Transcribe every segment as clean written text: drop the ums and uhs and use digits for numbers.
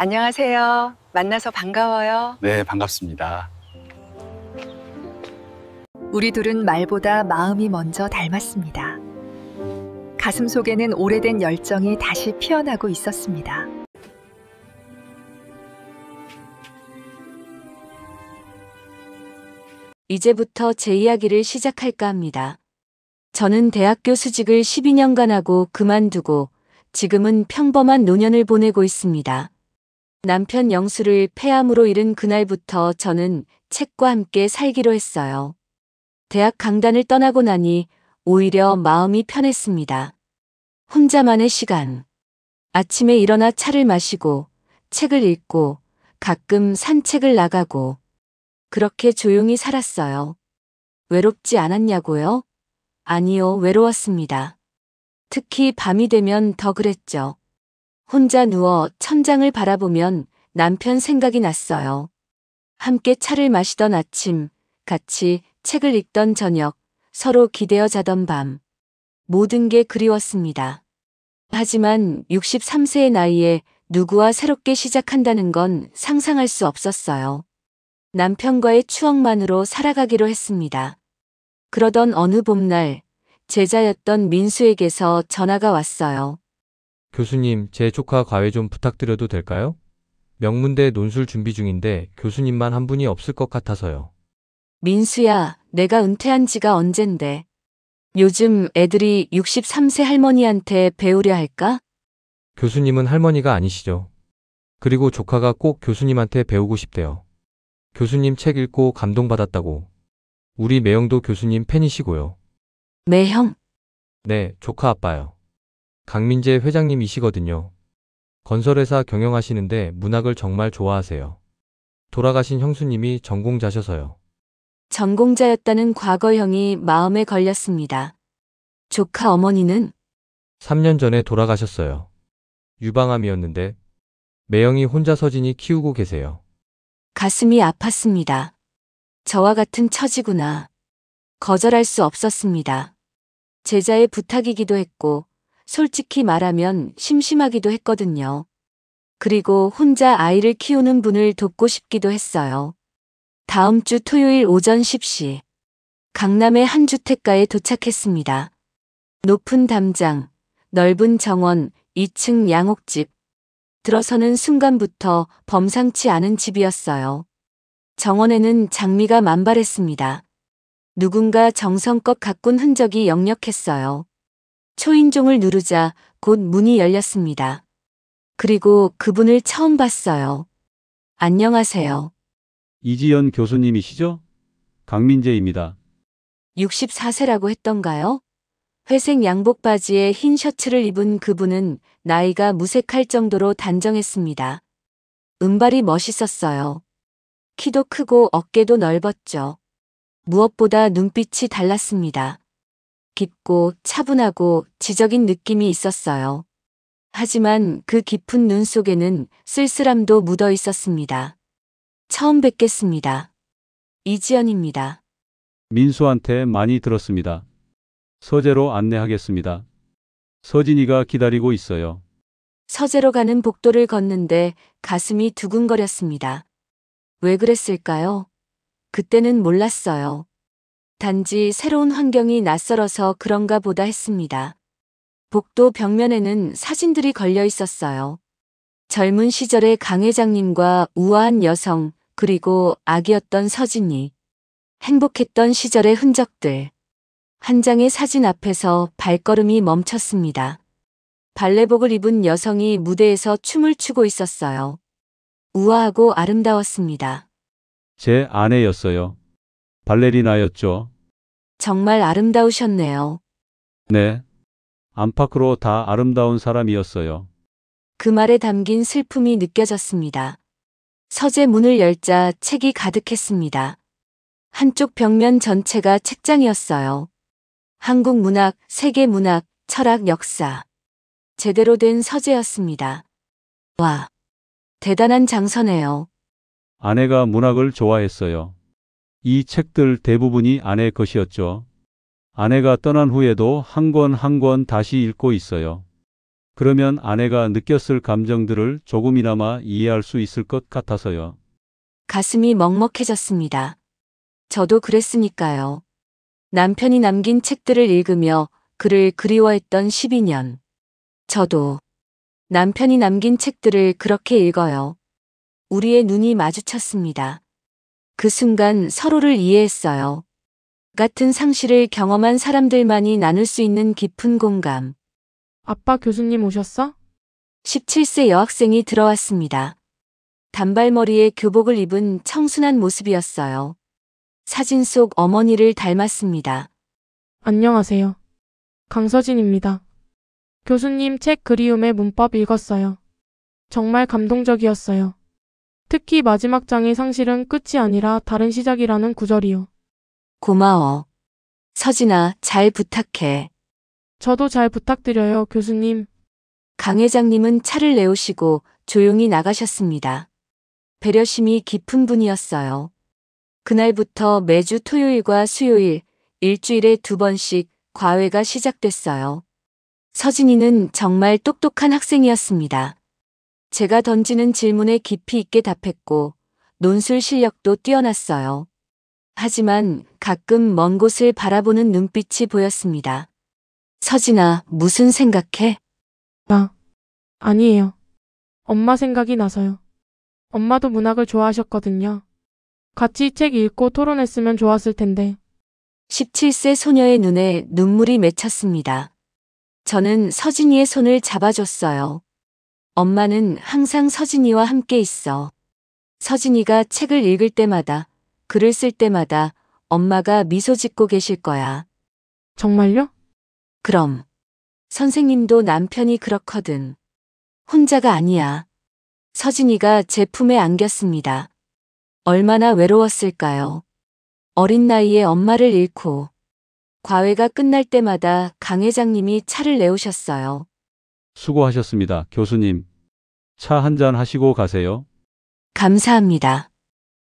안녕하세요. 만나서 반가워요. 네, 반갑습니다. 우리 둘은 말보다 마음이 먼저 닮았습니다. 가슴 속에는 오래된 열정이 다시 피어나고 있었습니다. 이제부터 제 이야기를 시작할까 합니다. 저는 대학교 수직을 12년간 하고 그만두고 지금은 평범한 노년을 보내고 있습니다. 남편 영수를 폐암으로 잃은 그날부터 저는 책과 함께 살기로 했어요. 대학 강단을 떠나고 나니 오히려 마음이 편했습니다. 혼자만의 시간. 아침에 일어나 차를 마시고 책을 읽고 가끔 산책을 나가고 그렇게 조용히 살았어요. 외롭지 않았냐고요? 아니요, 외로웠습니다. 특히 밤이 되면 더 그랬죠. 혼자 누워 천장을 바라보면 남편 생각이 났어요. 함께 차를 마시던 아침, 같이 책을 읽던 저녁, 서로 기대어 자던 밤. 모든 게 그리웠습니다. 하지만 63세의 나이에 누구와 새롭게 시작한다는 건 상상할 수 없었어요. 남편과의 추억만으로 살아가기로 했습니다. 그러던 어느 봄날, 제자였던 민수에게서 전화가 왔어요. 교수님, 제 조카 과외 좀 부탁드려도 될까요? 명문대 논술 준비 중인데 교수님만 한 분이 없을 것 같아서요. 민수야, 내가 은퇴한 지가 언젠데. 요즘 애들이 63세 할머니한테 배우려 할까? 교수님은 할머니가 아니시죠. 그리고 조카가 꼭 교수님한테 배우고 싶대요. 교수님 책 읽고 감동받았다고. 우리 매형도 교수님 팬이시고요. 매형? 네, 조카 아빠요. 강민재 회장님이시거든요. 건설회사 경영하시는데 문학을 정말 좋아하세요. 돌아가신 형수님이 전공자셔서요. 전공자였다는 과거형이 마음에 걸렸습니다. 조카 어머니는? 3년 전에 돌아가셨어요. 유방암이었는데 매형이 혼자 서진이 키우고 계세요. 가슴이 아팠습니다. 저와 같은 처지구나. 거절할 수 없었습니다. 제자의 부탁이기도 했고 솔직히 말하면 심심하기도 했거든요. 그리고 혼자 아이를 키우는 분을 돕고 싶기도 했어요. 다음 주 토요일 오전 10시 강남의 한 주택가에 도착했습니다. 높은 담장, 넓은 정원, 2층 양옥집. 들어서는 순간부터 범상치 않은 집이었어요. 정원에는 장미가 만발했습니다. 누군가 정성껏 가꾼 흔적이 역력했어요. 초인종을 누르자 곧 문이 열렸습니다. 그리고 그분을 처음 봤어요. 안녕하세요. 이지연 교수님이시죠? 강민재입니다. 64세라고 했던가요? 회색 양복 바지에 흰 셔츠를 입은 그분은 나이가 무색할 정도로 단정했습니다. 은발이 멋있었어요. 키도 크고 어깨도 넓었죠. 무엇보다 눈빛이 달랐습니다. 깊고 차분하고 지적인 느낌이 있었어요. 하지만 그 깊은 눈 속에는 쓸쓸함도 묻어 있었습니다. 처음 뵙겠습니다. 이지연입니다. 민수한테 많이 들었습니다. 서재로 안내하겠습니다. 서진이가 기다리고 있어요. 서재로 가는 복도를 걷는데 가슴이 두근거렸습니다. 왜 그랬을까요? 그때는 몰랐어요. 단지 새로운 환경이 낯설어서 그런가 보다 했습니다. 복도 벽면에는 사진들이 걸려 있었어요. 젊은 시절의 강 회장님과 우아한 여성, 그리고 아기였던 서진이. 행복했던 시절의 흔적들. 한 장의 사진 앞에서 발걸음이 멈췄습니다. 발레복을 입은 여성이 무대에서 춤을 추고 있었어요. 우아하고 아름다웠습니다. 제 아내였어요. 발레리나였죠. 정말 아름다우셨네요. 네. 안팎으로 다 아름다운 사람이었어요. 그 말에 담긴 슬픔이 느껴졌습니다. 서재 문을 열자 책이 가득했습니다. 한쪽 벽면 전체가 책장이었어요. 한국 문학, 세계 문학, 철학, 역사. 제대로 된 서재였습니다. 와, 대단한 장서네요. 아내가 문학을 좋아했어요. 이 책들 대부분이 아내 것이었죠. 아내가 떠난 후에도 한 권 한 권 다시 읽고 있어요. 그러면 아내가 느꼈을 감정들을 조금이나마 이해할 수 있을 것 같아서요. 가슴이 먹먹해졌습니다. 저도 그랬으니까요. 남편이 남긴 책들을 읽으며 그를 그리워했던 12년. 저도 남편이 남긴 책들을 그렇게 읽어요. 우리의 눈이 마주쳤습니다. 그 순간 서로를 이해했어요. 같은 상실을 경험한 사람들만이 나눌 수 있는 깊은 공감. 아빠 교수님 오셨어? 17세 여학생이 들어왔습니다. 단발머리에 교복을 입은 청순한 모습이었어요. 사진 속 어머니를 닮았습니다. 안녕하세요. 강서진입니다. 교수님 책 그리움의 문법 읽었어요. 정말 감동적이었어요. 특히 마지막 장의 상실은 끝이 아니라 다른 시작이라는 구절이요. 고마워. 서진아, 잘 부탁해. 저도 잘 부탁드려요, 교수님. 강 회장님은 차를 내오시고 조용히 나가셨습니다. 배려심이 깊은 분이었어요. 그날부터 매주 토요일과 수요일, 일주일에 2번씩 과외가 시작됐어요. 서진이는 정말 똑똑한 학생이었습니다. 제가 던지는 질문에 깊이 있게 답했고 논술 실력도 뛰어났어요. 하지만 가끔 먼 곳을 바라보는 눈빛이 보였습니다. 서진아, 무슨 생각해? 아니에요. 엄마 생각이 나서요. 엄마도 문학을 좋아하셨거든요. 같이 책 읽고 토론했으면 좋았을 텐데. 17세 소녀의 눈에 눈물이 맺혔습니다. 저는 서진이의 손을 잡아줬어요. 엄마는 항상 서진이와 함께 있어. 서진이가 책을 읽을 때마다, 글을 쓸 때마다 엄마가 미소 짓고 계실 거야. 정말요? 그럼. 선생님도 남편이 그렇거든. 혼자가 아니야. 서진이가 제 품에 안겼습니다. 얼마나 외로웠을까요? 어린 나이에 엄마를 잃고. 과외가 끝날 때마다 강 회장님이 차를 내오셨어요. 수고하셨습니다, 교수님. 차 한잔 하시고 가세요. 감사합니다.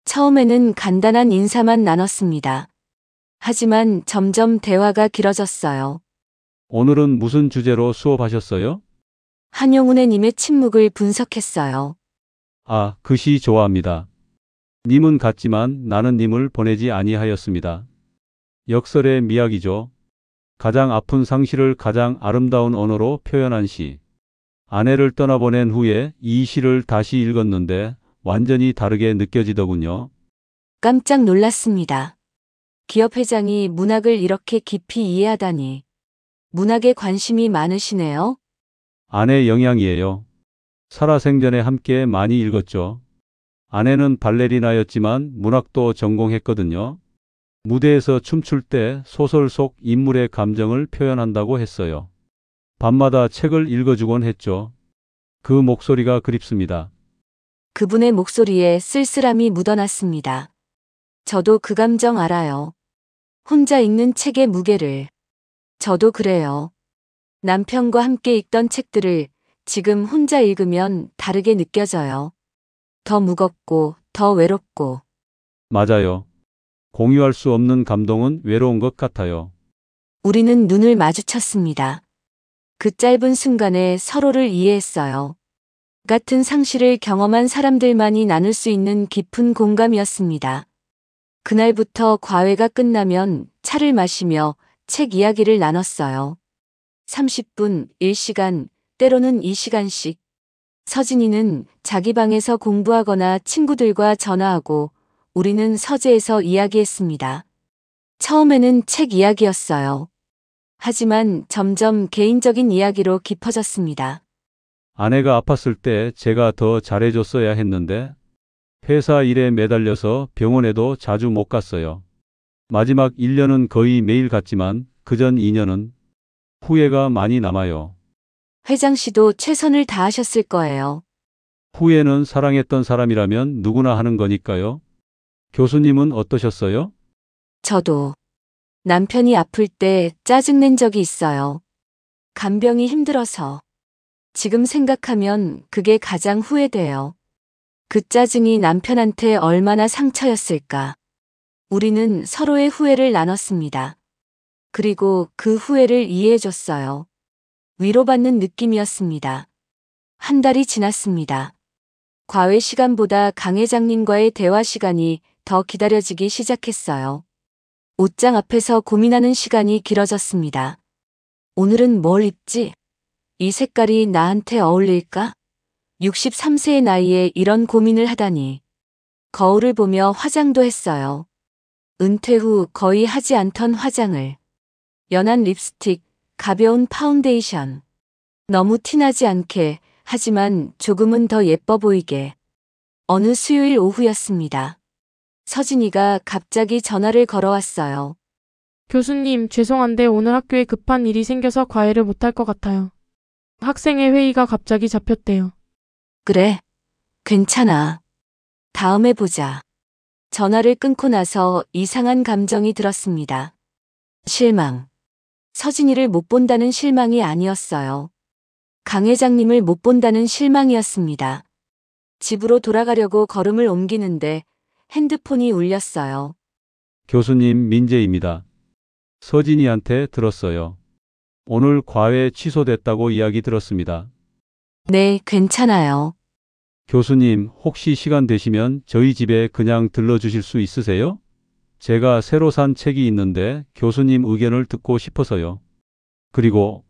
처음에는 간단한 인사만 나눴습니다. 하지만 점점 대화가 길어졌어요. 오늘은 무슨 주제로 수업하셨어요? 한용운의 침묵을 분석했어요. 아, 그 시 좋아합니다. 님은 갔지만 나는 님을 보내지 아니하였습니다. 역설의 미학이죠. 가장 아픈 상실을 가장 아름다운 언어로 표현한 시. 아내를 떠나보낸 후에 이 시를 다시 읽었는데 완전히 다르게 느껴지더군요. 깜짝 놀랐습니다. 기업 회장이 문학을 이렇게 깊이 이해하다니. 문학에 관심이 많으시네요. 아내 영향이에요. 살아생전에 함께 많이 읽었죠. 아내는 발레리나였지만 문학도 전공했거든요. 무대에서 춤출 때 소설 속 인물의 감정을 표현한다고 했어요. 밤마다 책을 읽어주곤 했죠. 그 목소리가 그립습니다. 그분의 목소리에 쓸쓸함이 묻어났습니다. 저도 그 감정 알아요. 혼자 읽는 책의 무게를. 저도 그래요. 남편과 함께 읽던 책들을 지금 혼자 읽으면 다르게 느껴져요. 더 무겁고 더 외롭고. 맞아요. 공유할 수 없는 감동은 외로운 것 같아요. 우리는 눈을 마주쳤습니다. 그 짧은 순간에 서로를 이해했어요. 같은 상실을 경험한 사람들만이 나눌 수 있는 깊은 공감이었습니다. 그날부터 과외가 끝나면 차를 마시며 책 이야기를 나눴어요. 30분, 1시간, 때로는 2시간씩. 서진이는 자기 방에서 공부하거나 친구들과 전화하고 우리는 서재에서 이야기했습니다. 처음에는 책 이야기였어요. 하지만 점점 개인적인 이야기로 깊어졌습니다. 아내가 아팠을 때 제가 더 잘해줬어야 했는데 회사 일에 매달려서 병원에도 자주 못 갔어요. 마지막 1년은 거의 매일 갔지만 그전 2년은 후회가 많이 남아요. 회장 씨도 최선을 다하셨을 거예요. 후회는 사랑했던 사람이라면 누구나 하는 거니까요. 교수님은 어떠셨어요? 저도 남편이 아플 때 짜증낸 적이 있어요. 간병이 힘들어서. 지금 생각하면 그게 가장 후회돼요. 그 짜증이 남편한테 얼마나 상처였을까. 우리는 서로의 후회를 나눴습니다. 그리고 그 후회를 이해해줬어요. 위로받는 느낌이었습니다. 한 달이 지났습니다. 과외 시간보다 강 회장님과의 대화 시간이 더 기다려지기 시작했어요. 옷장 앞에서 고민하는 시간이 길어졌습니다. 오늘은 뭘 입지? 이 색깔이 나한테 어울릴까? 63세의 나이에 이런 고민을 하다니. 거울을 보며 화장도 했어요. 은퇴 후 거의 하지 않던 화장을. 연한 립스틱, 가벼운 파운데이션. 너무 티나지 않게, 하지만 조금은 더 예뻐 보이게. 어느 수요일 오후였습니다. 서진이가 갑자기 전화를 걸어왔어요. 교수님, 죄송한데 오늘 학교에 급한 일이 생겨서 과외를 못할 것 같아요. 학생회 회의가 갑자기 잡혔대요. 그래, 괜찮아. 다음에 보자. 전화를 끊고 나서 이상한 감정이 들었습니다. 실망. 서진이를 못 본다는 실망이 아니었어요. 강 회장님을 못 본다는 실망이었습니다. 집으로 돌아가려고 걸음을 옮기는데 핸드폰이 울렸어요. 교수님 민재입니다. 서진이한테 들었어요. 오늘 과외 취소됐다고 이야기 들었습니다. 네, 괜찮아요. 교수님, 혹시 시간 되시면 저희 집에 그냥 들러주실 수 있으세요? 제가 새로 산 책이 있는데 교수님 의견을 듣고 싶어서요. 그리고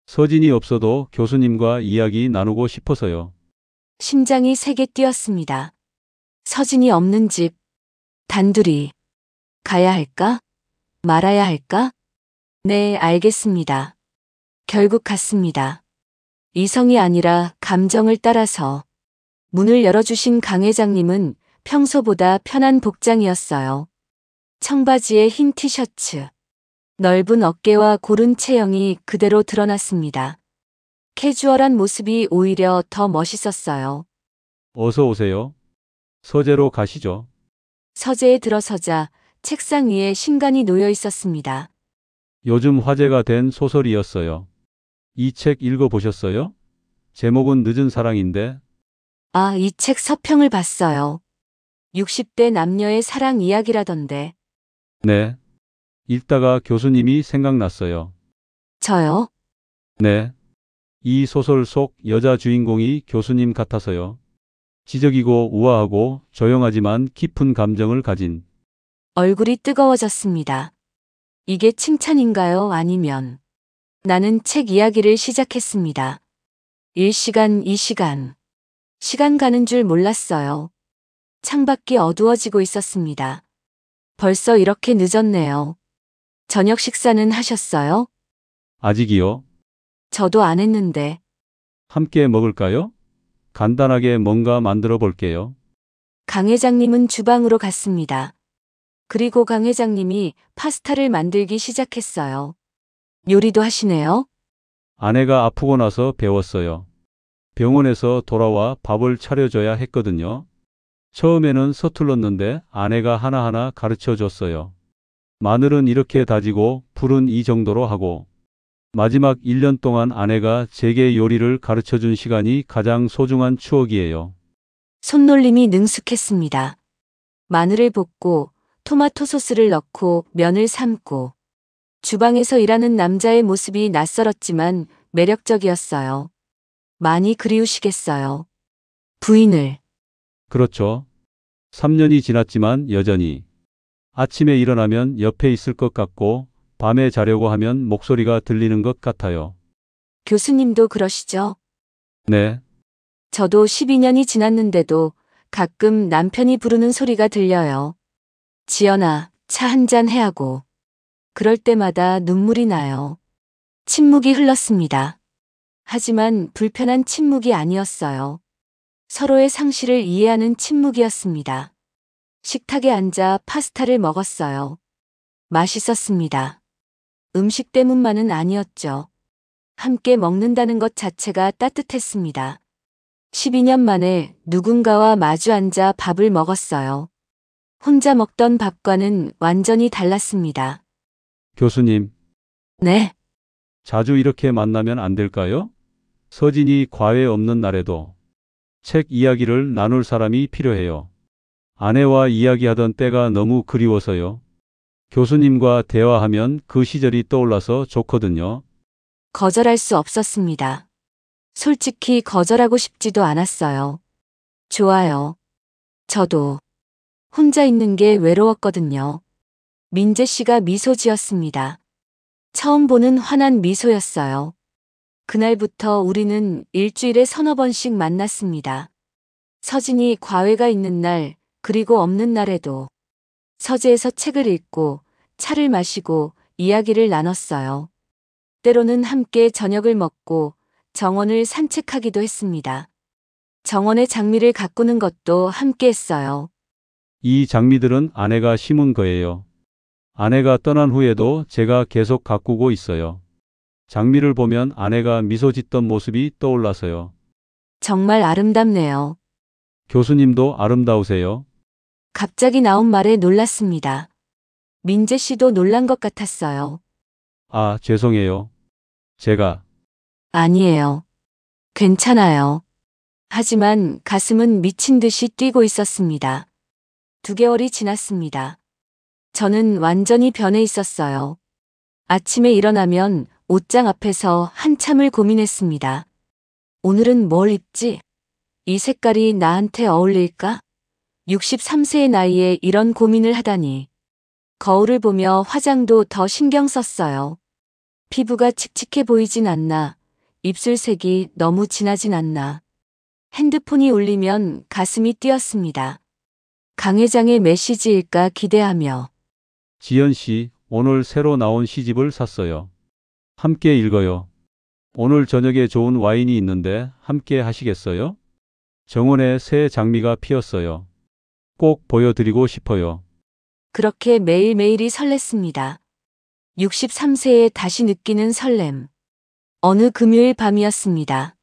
서진이 없어도 교수님과 이야기 나누고 싶어서요. 심장이 세게 뛰었습니다. 서진이 없는 집. 단둘이. 가야 할까? 말아야 할까? 네, 알겠습니다. 결국 갔습니다. 이성이 아니라 감정을 따라서. 문을 열어주신 강 회장님은 평소보다 편한 복장이었어요. 청바지에 흰 티셔츠. 넓은 어깨와 고른 체형이 그대로 드러났습니다. 캐주얼한 모습이 오히려 더 멋있었어요. 어서 오세요. 서재로 가시죠. 서재에 들어서자 책상 위에 신간이 놓여 있었습니다. 요즘 화제가 된 소설이었어요. 이 책 읽어보셨어요? 제목은 늦은 사랑인데. 아, 이 책 서평을 봤어요. 60대 남녀의 사랑 이야기라던데. 네. 읽다가 교수님이 생각났어요. 저요? 네. 이 소설 속 여자 주인공이 교수님 같아서요. 지적이고 우아하고 조용하지만 깊은 감정을 가진. 얼굴이 뜨거워졌습니다. 이게 칭찬인가요? 아니면. 나는 책 이야기를 시작했습니다. 1시간, 2시간. 시간 가는 줄 몰랐어요. 창밖이 어두워지고 있었습니다. 벌써 이렇게 늦었네요. 저녁 식사는 하셨어요? 아직이요? 저도 안 했는데. 함께 먹을까요? 간단하게 뭔가 만들어 볼게요. 강 회장님은 주방으로 갔습니다. 그리고 강 회장님이 파스타를 만들기 시작했어요. 요리도 하시네요? 아내가 아프고 나서 배웠어요. 병원에서 돌아와 밥을 차려줘야 했거든요. 처음에는 서툴렀는데 아내가 하나하나 가르쳐 줬어요. 마늘은 이렇게 다지고 불은 이 정도로 하고. 마지막 1년 동안 아내가 제게 요리를 가르쳐 준 시간이 가장 소중한 추억이에요. 손놀림이 능숙했습니다. 마늘을 볶고 토마토 소스를 넣고 면을 삶고. 주방에서 일하는 남자의 모습이 낯설었지만 매력적이었어요. 많이 그리우시겠어요. 부인을. 그렇죠. 3년이 지났지만 여전히. 아침에 일어나면 옆에 있을 것 같고 밤에 자려고 하면 목소리가 들리는 것 같아요. 교수님도 그러시죠? 네. 저도 12년이 지났는데도 가끔 남편이 부르는 소리가 들려요. 지연아, 차 한잔 해하고. 그럴 때마다 눈물이 나요. 침묵이 흘렀습니다. 하지만 불편한 침묵이 아니었어요. 서로의 상실을 이해하는 침묵이었습니다. 식탁에 앉아 파스타를 먹었어요. 맛있었습니다. 음식 때문만은 아니었죠. 함께 먹는다는 것 자체가 따뜻했습니다. 12년 만에 누군가와 마주 앉아 밥을 먹었어요. 혼자 먹던 밥과는 완전히 달랐습니다. 교수님, 네, 자주 이렇게 만나면 안 될까요? 서진이 과외 없는 날에도 책 이야기를 나눌 사람이 필요해요. 아내와 이야기하던 때가 너무 그리워서요. 교수님과 대화하면 그 시절이 떠올라서 좋거든요. 거절할 수 없었습니다. 솔직히 거절하고 싶지도 않았어요. 좋아요. 저도 혼자 있는 게 외로웠거든요. 민재 씨가 미소 지었습니다. 처음 보는 환한 미소였어요. 그날부터 우리는 일주일에 서너 번씩 만났습니다. 서진이 과외가 있는 날, 그리고 없는 날에도 서재에서 책을 읽고 차를 마시고 이야기를 나눴어요. 때로는 함께 저녁을 먹고 정원을 산책하기도 했습니다. 정원의 장미를 가꾸는 것도 함께 했어요. 이 장미들은 아내가 심은 거예요. 아내가 떠난 후에도 제가 계속 가꾸고 있어요. 장미를 보면 아내가 미소 짓던 모습이 떠올라서요. 정말 아름답네요. 교수님도 아름다우세요. 갑자기 나온 말에 놀랐습니다. 민재 씨도 놀란 것 같았어요. 아, 죄송해요. 제가 아니에요. 괜찮아요. 하지만 가슴은 미친 듯이 뛰고 있었습니다. 2개월이 지났습니다. 저는 완전히 변해 있었어요. 아침에 일어나면 옷장 앞에서 한참을 고민했습니다. 오늘은 뭘 입지? 이 색깔이 나한테 어울릴까? 63세의 나이에 이런 고민을 하다니. 거울을 보며 화장도 더 신경 썼어요. 피부가 칙칙해 보이진 않나. 입술색이 너무 진하진 않나. 핸드폰이 울리면 가슴이 뛰었습니다. 강 회장의 메시지일까 기대하며. 지연 씨, 오늘 새로 나온 시집을 샀어요. 함께 읽어요. 오늘 저녁에 좋은 와인이 있는데 함께 하시겠어요? 정원에 새 장미가 피었어요. 꼭 보여드리고 싶어요. 그렇게 매일매일이 설렜습니다. 63세에 다시 느끼는 설렘. 어느 금요일 밤이었습니다.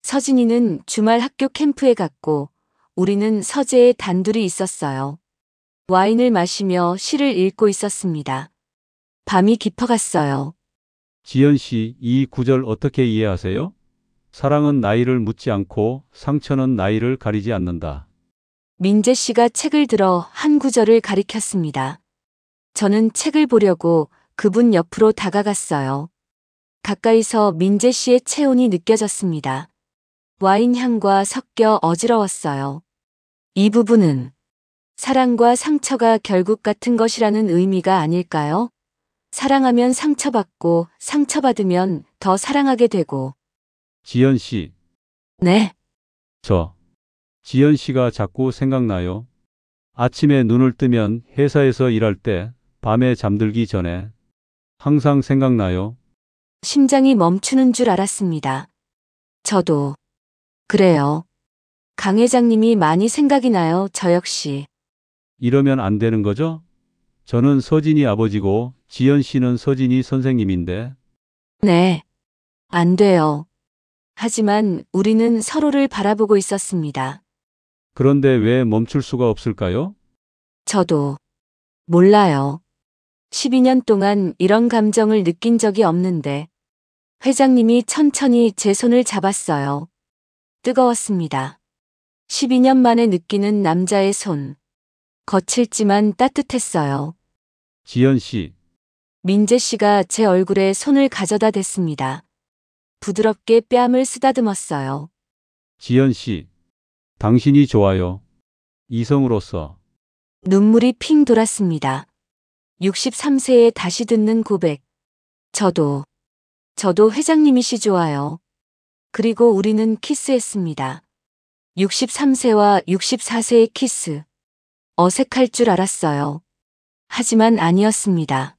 서진이는 주말 학교 캠프에 갔고 우리는 서재에 단둘이 있었어요. 와인을 마시며 시를 읽고 있었습니다. 밤이 깊어갔어요. 지연 씨, 이 구절 어떻게 이해하세요? 사랑은 나이를 묻지 않고 상처는 나이를 가리지 않는다. 민재 씨가 책을 들어 한 구절을 가리켰습니다. 저는 책을 보려고 그분 옆으로 다가갔어요. 가까이서 민재 씨의 체온이 느껴졌습니다. 와인 향과 섞여 어지러웠어요. 이 부분은 사랑과 상처가 결국 같은 것이라는 의미가 아닐까요? 사랑하면 상처받고 상처받으면 더 사랑하게 되고. 지연 씨, 네, 지연 씨가 자꾸 생각나요. 아침에 눈을 뜨면 회사에서 일할 때, 밤에 잠들기 전에 항상 생각나요. 심장이 멈추는 줄 알았습니다. 저도 그래요. 강 회장님이 많이 생각이 나요, 저 역시. 이러면 안 되는 거죠? 저는 서진이 아버지고 지연 씨는 서진이 선생님인데. 네, 안 돼요. 하지만 우리는 서로를 바라보고 있었습니다. 그런데 왜 멈출 수가 없을까요? 저도 몰라요. 12년 동안 이런 감정을 느낀 적이 없는데 회장님이 천천히 제 손을 잡았어요. 뜨거웠습니다. 12년 만에 느끼는 남자의 손. 거칠지만 따뜻했어요. 지연 씨, 민재 씨가 제 얼굴에 손을 가져다 댔습니다. 부드럽게 뺨을 쓰다듬었어요. 지연 씨, 당신이 좋아요. 이성으로서. 눈물이 핑 돌았습니다. 63세에 다시 듣는 고백. 저도 회장님이시 좋아요. 그리고 우리는 키스했습니다. 63세와 64세의 키스. 어색할 줄 알았어요. 하지만 아니었습니다.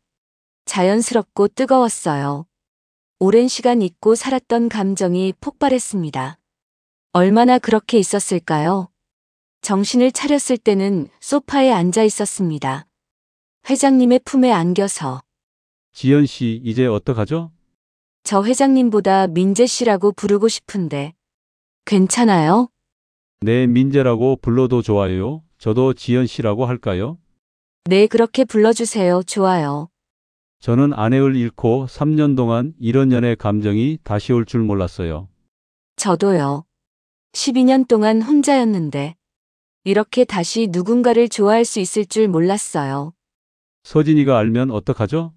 자연스럽고 뜨거웠어요. 오랜 시간 잊고 살았던 감정이 폭발했습니다. 얼마나 그렇게 있었을까요? 정신을 차렸을 때는 소파에 앉아 있었습니다. 회장님의 품에 안겨서. 지연 씨, 이제 어떡하죠? 저 회장님보다 민재 씨라고 부르고 싶은데. 괜찮아요? 네, 민재라고 불러도 좋아요. 저도 지연 씨라고 할까요? 네, 그렇게 불러주세요. 좋아요. 저는 아내를 잃고 3년 동안 이런 연애 감정이 다시 올 줄 몰랐어요. 저도요. 12년 동안 혼자였는데 이렇게 다시 누군가를 좋아할 수 있을 줄 몰랐어요. 서진이가 알면 어떡하죠?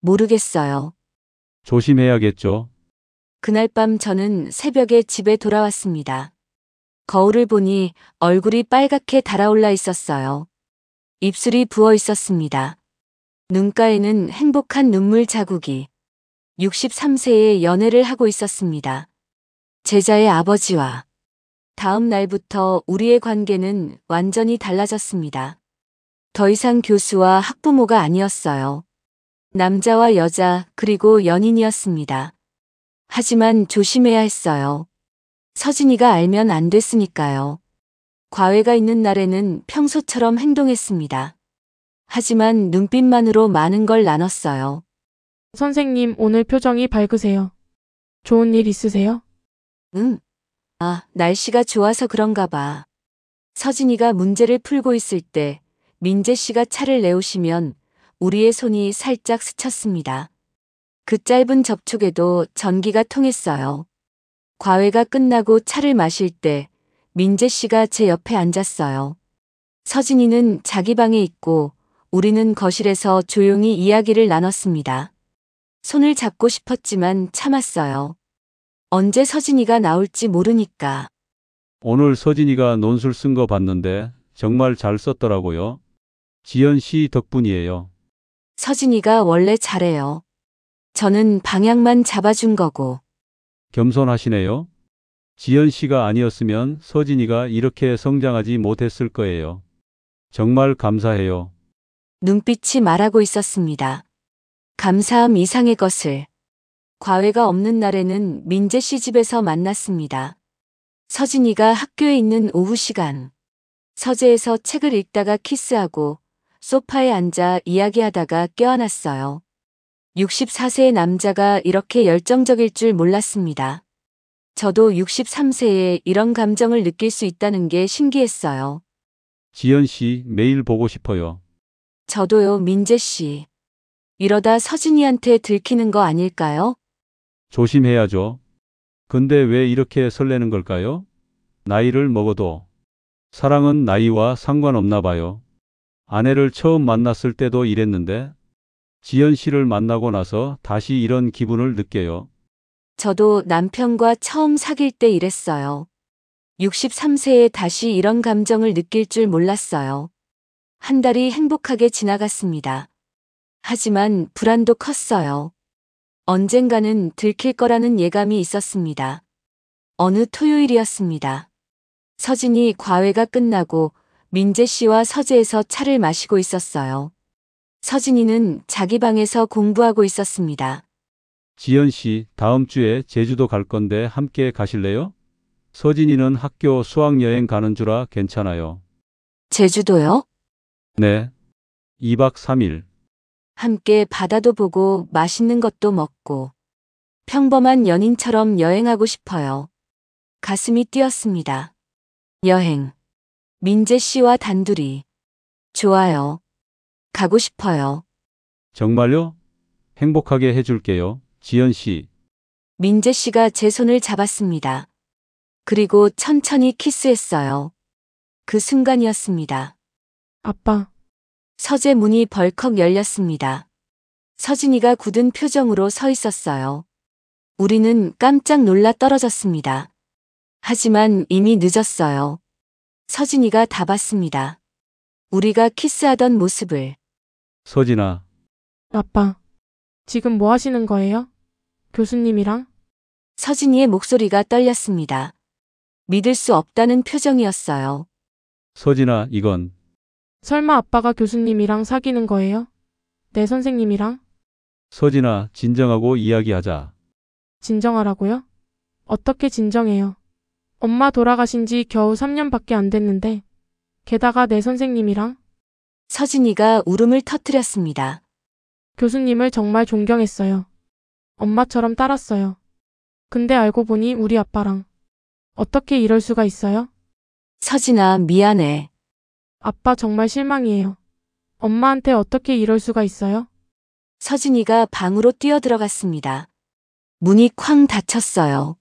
모르겠어요. 조심해야겠죠. 그날 밤 저는 새벽에 집에 돌아왔습니다. 거울을 보니 얼굴이 빨갛게 달아올라 있었어요. 입술이 부어 있었습니다. 눈가에는 행복한 눈물 자국이. 63세에 연애를 하고 있었습니다. 제자의 아버지와. 다음 날부터 우리의 관계는 완전히 달라졌습니다. 더 이상 교수와 학부모가 아니었어요. 남자와 여자 그리고 연인이었습니다. 하지만 조심해야 했어요. 서진이가 알면 안 됐으니까요. 과외가 있는 날에는 평소처럼 행동했습니다. 하지만 눈빛만으로 많은 걸 나눴어요. 선생님, 오늘 표정이 밝으세요. 좋은 일 있으세요? 응. 아, 날씨가 좋아서 그런가 봐. 서진이가 문제를 풀고 있을 때 민재 씨가 차를 내오시면 우리의 손이 살짝 스쳤습니다. 그 짧은 접촉에도 전기가 통했어요. 과외가 끝나고 차를 마실 때 민재 씨가 제 옆에 앉았어요. 서진이는 자기 방에 있고 우리는 거실에서 조용히 이야기를 나눴습니다. 손을 잡고 싶었지만 참았어요. 언제 서진이가 나올지 모르니까. 오늘 서진이가 논술 쓴 거 봤는데 정말 잘 썼더라고요. 지연 씨 덕분이에요. 서진이가 원래 잘해요. 저는 방향만 잡아준 거고. 겸손하시네요. 지연 씨가 아니었으면 서진이가 이렇게 성장하지 못했을 거예요. 정말 감사해요. 눈빛이 말하고 있었습니다. 감사함 이상의 것을. 과외가 없는 날에는 민재 씨 집에서 만났습니다. 서진이가 학교에 있는 오후 시간. 서재에서 책을 읽다가 키스하고 소파에 앉아 이야기하다가 껴안았어요. 64세의 남자가 이렇게 열정적일 줄 몰랐습니다. 저도 63세에 이런 감정을 느낄 수 있다는 게 신기했어요. 지연 씨 매일 보고 싶어요. 저도요, 민재 씨. 이러다 서진이한테 들키는 거 아닐까요? 조심해야죠. 근데 왜 이렇게 설레는 걸까요? 나이를 먹어도 사랑은 나이와 상관없나 봐요. 아내를 처음 만났을 때도 이랬는데 지연 씨를 만나고 나서 다시 이런 기분을 느껴요. 저도 남편과 처음 사귈 때 이랬어요. 63세에 다시 이런 감정을 느낄 줄 몰랐어요. 한 달이 행복하게 지나갔습니다. 하지만 불안도 컸어요. 언젠가는 들킬 거라는 예감이 있었습니다. 어느 토요일이었습니다. 서진이 과외가 끝나고 민재 씨와 서재에서 차를 마시고 있었어요. 서진이는 자기 방에서 공부하고 있었습니다. 지연 씨 다음 주에 제주도 갈 건데 함께 가실래요? 서진이는 학교 수학여행 가는 주라 괜찮아요. 제주도요? 네. 2박 3일. 함께 바다도 보고 맛있는 것도 먹고 평범한 연인처럼 여행하고 싶어요. 가슴이 뛰었습니다. 여행. 민재 씨와 단둘이. 좋아요. 가고 싶어요. 정말요? 행복하게 해줄게요. 지연 씨. 민재 씨가 제 손을 잡았습니다. 그리고 천천히 키스했어요. 그 순간이었습니다. 아빠, 서재 문이 벌컥 열렸습니다. 서진이가 굳은 표정으로 서 있었어요. 우리는 깜짝 놀라 떨어졌습니다. 하지만 이미 늦었어요. 서진이가 다 봤습니다. 우리가 키스하던 모습을. 서진아. 아빠. 지금 뭐 하시는 거예요? 교수님이랑? 서진이의 목소리가 떨렸습니다. 믿을 수 없다는 표정이었어요. 서진아, 이건 설마 아빠가 교수님이랑 사귀는 거예요? 내 선생님이랑? 서진아, 진정하고 이야기하자. 진정하라고요? 어떻게 진정해요? 엄마 돌아가신 지 겨우 3년밖에 안 됐는데. 게다가 내 선생님이랑? 서진이가 울음을 터뜨렸습니다. 교수님을 정말 존경했어요. 엄마처럼 따랐어요. 근데 알고 보니 우리 아빠랑. 어떻게 이럴 수가 있어요? 서진아, 미안해. 아빠 정말 실망이에요. 엄마한테 어떻게 이럴 수가 있어요? 서진이가 방으로 뛰어들어갔습니다. 문이 쾅 닫혔어요.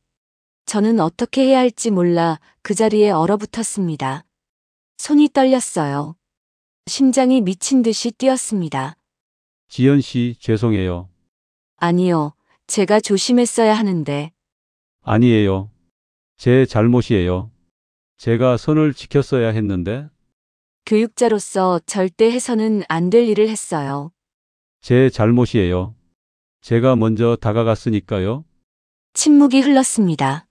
저는 어떻게 해야 할지 몰라 그 자리에 얼어붙었습니다. 손이 떨렸어요. 심장이 미친 듯이 뛰었습니다. 지연 씨, 죄송해요. 아니요, 제가 조심했어야 하는데. 아니에요. 제 잘못이에요. 제가 선을 지켰어야 했는데 교육자로서 절대 해서는 안 될 일을 했어요. 제 잘못이에요. 제가 먼저 다가갔으니까요. 침묵이 흘렀습니다.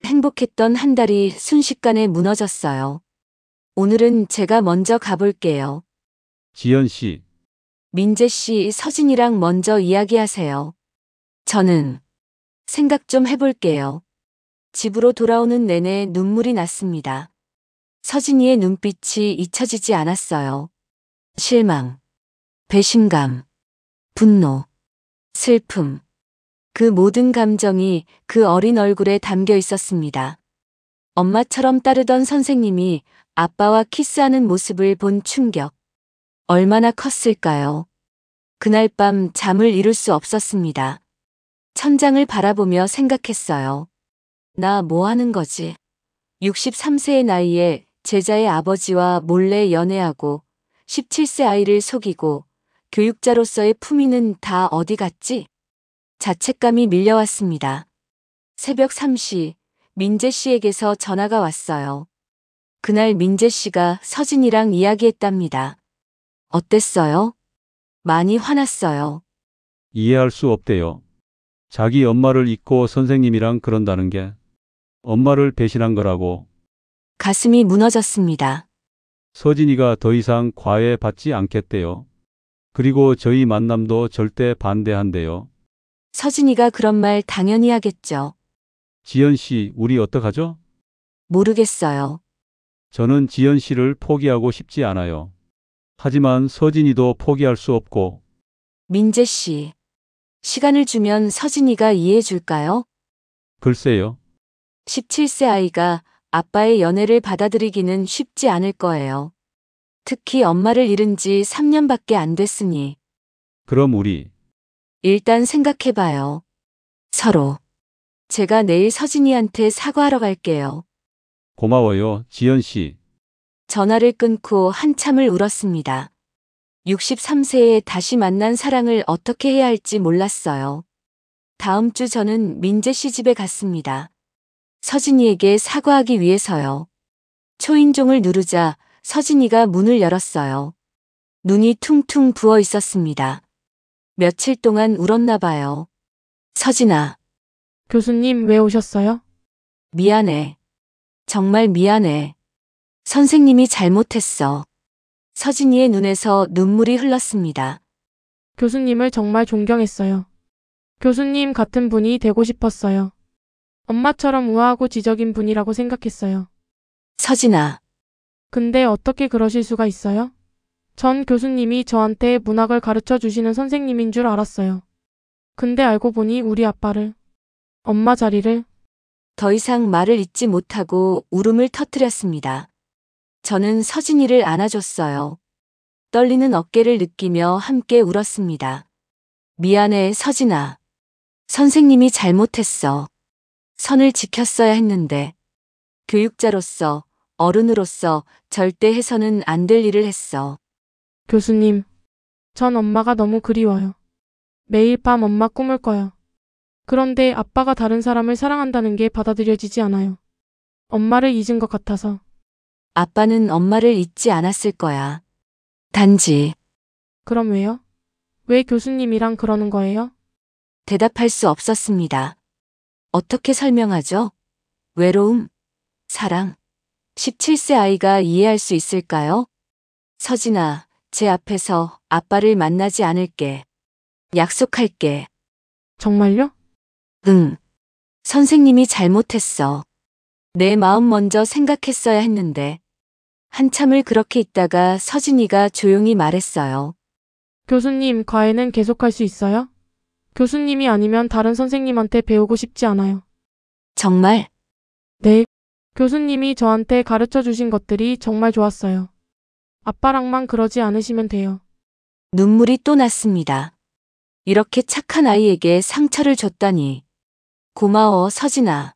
행복했던 한 달이 순식간에 무너졌어요. 오늘은 제가 먼저 가볼게요. 지연 씨, 민재 씨, 서진이랑 먼저 이야기하세요. 저는 생각 좀 해볼게요. 집으로 돌아오는 내내 눈물이 났습니다. 서진이의 눈빛이 잊혀지지 않았어요. 실망, 배신감, 분노, 슬픔. 그 모든 감정이 그 어린 얼굴에 담겨 있었습니다. 엄마처럼 따르던 선생님이 아빠와 키스하는 모습을 본 충격. 얼마나 컸을까요? 그날 밤 잠을 이룰 수 없었습니다. 천장을 바라보며 생각했어요. 나 뭐 하는 거지? 63세의 나이에 제자의 아버지와 몰래 연애하고 17세 아이를 속이고 교육자로서의 품위는 다 어디 갔지? 자책감이 밀려왔습니다. 새벽 3시 민재 씨에게서 전화가 왔어요. 그날 민재 씨가 서진이랑 이야기했답니다. 어땠어요? 많이 화났어요. 이해할 수 없대요. 자기 엄마를 잊고 선생님이랑 그런다는 게 엄마를 배신한 거라고. 가슴이 무너졌습니다. 서진이가 더 이상 과외받지 않겠대요. 그리고 저희 만남도 절대 반대한대요. 서진이가 그런 말 당연히 하겠죠. 지연 씨, 우리 어떡하죠? 모르겠어요. 저는 지연 씨를 포기하고 싶지 않아요. 하지만 서진이도 포기할 수 없고. 민재 씨, 시간을 주면 서진이가 이해해 줄까요? 글쎄요. 17세 아이가 아빠의 연애를 받아들이기는 쉽지 않을 거예요. 특히 엄마를 잃은 지 3년밖에 안 됐으니. 그럼 우리 일단 생각해봐요. 서로. 제가 내일 서진이한테 사과하러 갈게요. 고마워요, 지연 씨. 전화를 끊고 한참을 울었습니다. 63세에 다시 만난 사랑을 어떻게 해야 할지 몰랐어요. 다음 주 저는 민재 씨 집에 갔습니다. 서진이에게 사과하기 위해서요. 초인종을 누르자 서진이가 문을 열었어요. 눈이 퉁퉁 부어 있었습니다. 며칠 동안 울었나 봐요. 서진아, 교수님 왜 오셨어요? 미안해. 정말 미안해. 선생님이 잘못했어. 서진이의 눈에서 눈물이 흘렀습니다. 교수님을 정말 존경했어요. 교수님 같은 분이 되고 싶었어요. 엄마처럼 우아하고 지적인 분이라고 생각했어요. 서진아, 근데 어떻게 그러실 수가 있어요? 전 교수님이 저한테 문학을 가르쳐 주시는 선생님인 줄 알았어요. 근데 알고 보니 우리 아빠를, 엄마 자리를. 더 이상 말을 잇지 못하고 울음을 터뜨렸습니다. 저는 서진이를 안아줬어요. 떨리는 어깨를 느끼며 함께 울었습니다. 미안해, 서진아. 선생님이 잘못했어. 선을 지켰어야 했는데. 교육자로서, 어른으로서 절대 해서는 안 될 일을 했어. 교수님, 전 엄마가 너무 그리워요. 매일 밤 엄마 꿈을 꿔요. 그런데 아빠가 다른 사람을 사랑한다는 게 받아들여지지 않아요. 엄마를 잊은 것 같아서. 아빠는 엄마를 잊지 않았을 거야. 단지 그럼 왜요? 왜 교수님이랑 그러는 거예요? 대답할 수 없었습니다. 어떻게 설명하죠? 외로움, 사랑. 17세 아이가 이해할 수 있을까요? 서진아, 제 앞에서 아빠를 만나지 않을게. 약속할게. 정말요? 응. 선생님이 잘못했어. 내 마음 먼저 생각했어야 했는데. 한참을 그렇게 있다가 서진이가 조용히 말했어요. 교수님, 과외는 계속할 수 있어요? 교수님이 아니면 다른 선생님한테 배우고 싶지 않아요. 정말? 네. 교수님이 저한테 가르쳐 주신 것들이 정말 좋았어요. 아빠랑만 그러지 않으시면 돼요. 눈물이 또 났습니다. 이렇게 착한 아이에게 상처를 줬다니. 고마워, 서진아.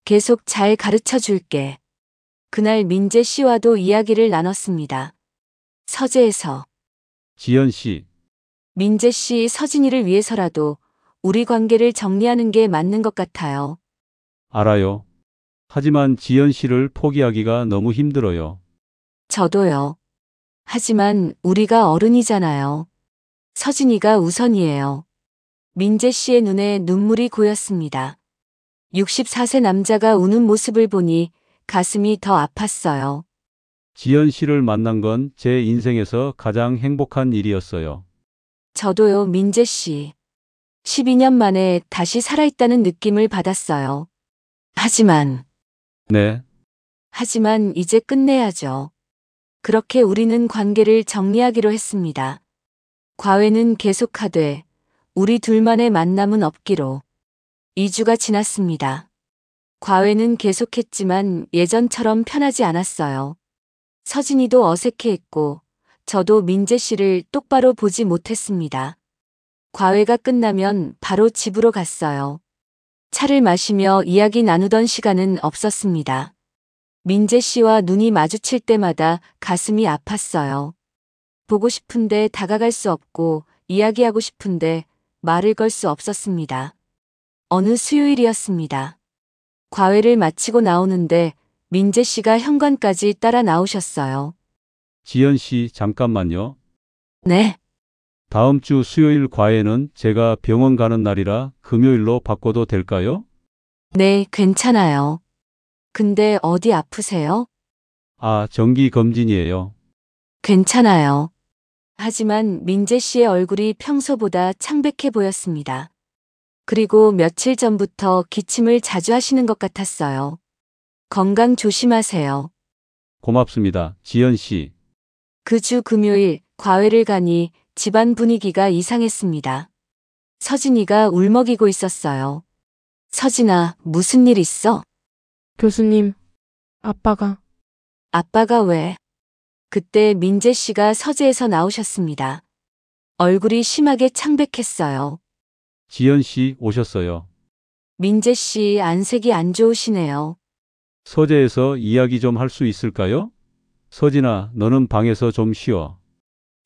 계속 잘 가르쳐 줄게. 그날 민재 씨와도 이야기를 나눴습니다. 서재에서 지연 씨, 민재 씨 서진이를 위해서라도 우리 관계를 정리하는 게 맞는 것 같아요. 알아요. 하지만 지연 씨를 포기하기가 너무 힘들어요. 저도요. 하지만 우리가 어른이잖아요. 서진이가 우선이에요. 민재 씨의 눈에 눈물이 고였습니다. 64세 남자가 우는 모습을 보니 가슴이 더 아팠어요. 지연 씨를 만난 건 제 인생에서 가장 행복한 일이었어요. 저도요, 민재 씨. 12년 만에 다시 살아있다는 느낌을 받았어요. 하지만 네, 이제 끝내야죠. 그렇게 우리는 관계를 정리하기로 했습니다. 과외는 계속하되 우리 둘만의 만남은 없기로. 2주가 지났습니다. 과외는 계속했지만 예전처럼 편하지 않았어요. 서진이도 어색해했고 저도 민재 씨를 똑바로 보지 못했습니다. 과외가 끝나면 바로 집으로 갔어요. 차를 마시며 이야기 나누던 시간은 없었습니다. 민재 씨와 눈이 마주칠 때마다 가슴이 아팠어요. 보고 싶은데 다가갈 수 없고 이야기하고 싶은데 말을 걸 수 없었습니다. 어느 수요일이었습니다. 과외를 마치고 나오는데 민재 씨가 현관까지 따라 나오셨어요. 지연 씨 잠깐만요. 네, 다음 주 수요일 과외는 제가 병원 가는 날이라 금요일로 바꿔도 될까요? 네, 괜찮아요. 근데 어디 아프세요? 아, 정기 검진이에요. 괜찮아요. 하지만 민재 씨의 얼굴이 평소보다 창백해 보였습니다. 그리고 며칠 전부터 기침을 자주 하시는 것 같았어요. 건강 조심하세요. 고맙습니다. 지연 씨. 그 주 금요일 과외를 가니 집안 분위기가 이상했습니다. 서진이가 울먹이고 있었어요. 서진아, 무슨 일 있어? 교수님, 아빠가 아빠가 왜? 그때 민재 씨가 서재에서 나오셨습니다. 얼굴이 심하게 창백했어요. 지연 씨 오셨어요. 민재 씨 안색이 안 좋으시네요. 서재에서 이야기 좀 할 수 있을까요? 서진아, 너는 방에서 좀 쉬어.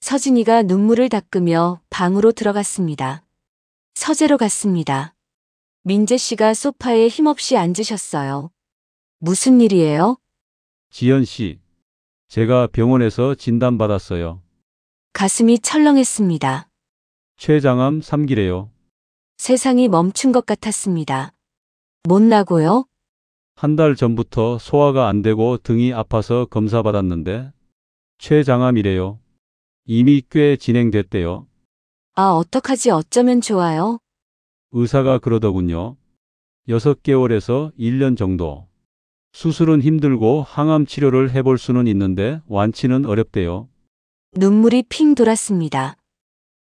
서진이가 눈물을 닦으며 방으로 들어갔습니다. 서재로 갔습니다. 민재 씨가 소파에 힘없이 앉으셨어요. 무슨 일이에요? 지연 씨. 제가 병원에서 진단받았어요. 가슴이 철렁했습니다. 췌장암 3기래요. 세상이 멈춘 것 같았습니다. 못나고요? 한 달 전부터 소화가 안 되고 등이 아파서 검사받았는데 췌장암이래요. 이미 꽤 진행됐대요. 아, 어떡하지 어쩌면 좋아요? 의사가 그러더군요. 6개월에서 1년 정도. 수술은 힘들고 항암 치료를 해볼 수는 있는데 완치는 어렵대요. 눈물이 핑 돌았습니다.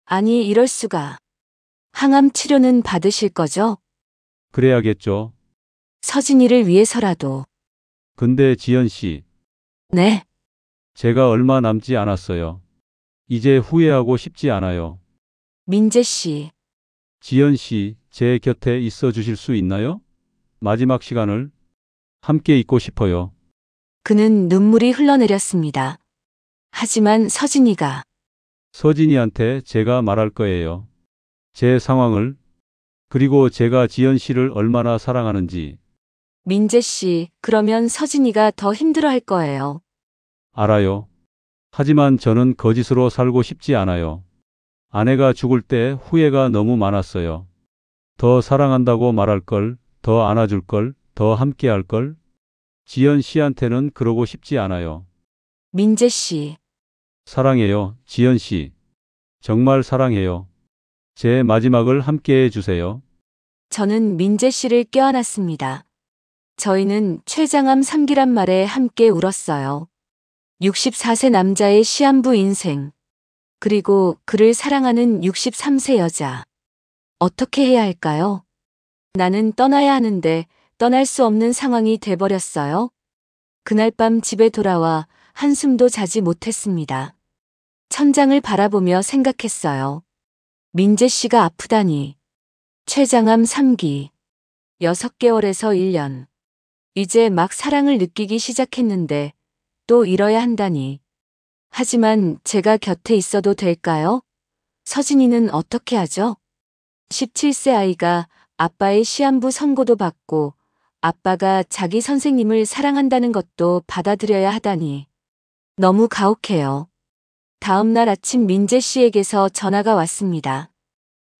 아니, 이럴 수가. 항암 치료는 받으실 거죠? 그래야겠죠. 서진이를 위해서라도. 근데 지연 씨, 네, 제가 얼마 남지 않았어요. 이제 후회하고 싶지 않아요. 민재 씨. 지연 씨, 제 곁에 있어 주실 수 있나요? 마지막 시간을 함께 있고 싶어요. 그는 눈물이 흘러내렸습니다. 하지만 서진이가 서진이한테 제가 말할 거예요. 제 상황을, 그리고 제가 지연 씨를 얼마나 사랑하는지. 민재 씨, 그러면 서진이가 더 힘들어할 거예요. 알아요. 하지만 저는 거짓으로 살고 싶지 않아요. 아내가 죽을 때 후회가 너무 많았어요. 더 사랑한다고 말할 걸, 더 안아줄 걸, 더 함께 할 걸. 지연 씨한테는 그러고 싶지 않아요. 민재 씨, 사랑해요, 지연 씨. 정말 사랑해요. 제 마지막을 함께 해주세요. 저는 민재 씨를 껴안았습니다. 저희는 췌장암 3기란 말에 함께 울었어요. 64세 남자의 시한부 인생. 그리고 그를 사랑하는 63세 여자. 어떻게 해야 할까요? 나는 떠나야 하는데 떠날 수 없는 상황이 돼버렸어요. 그날 밤 집에 돌아와 한숨도 자지 못했습니다. 천장을 바라보며 생각했어요. 민재 씨가 아프다니. 췌장암 3기. 6개월에서 1년. 이제 막 사랑을 느끼기 시작했는데 또 잃어야 한다니. 하지만 제가 곁에 있어도 될까요? 서진이는 어떻게 하죠? 17세 아이가 아빠의 시한부 선고도 받고 아빠가 자기 선생님을 사랑한다는 것도 받아들여야 하다니 너무 가혹해요. 다음 날 아침 민재 씨에게서 전화가 왔습니다.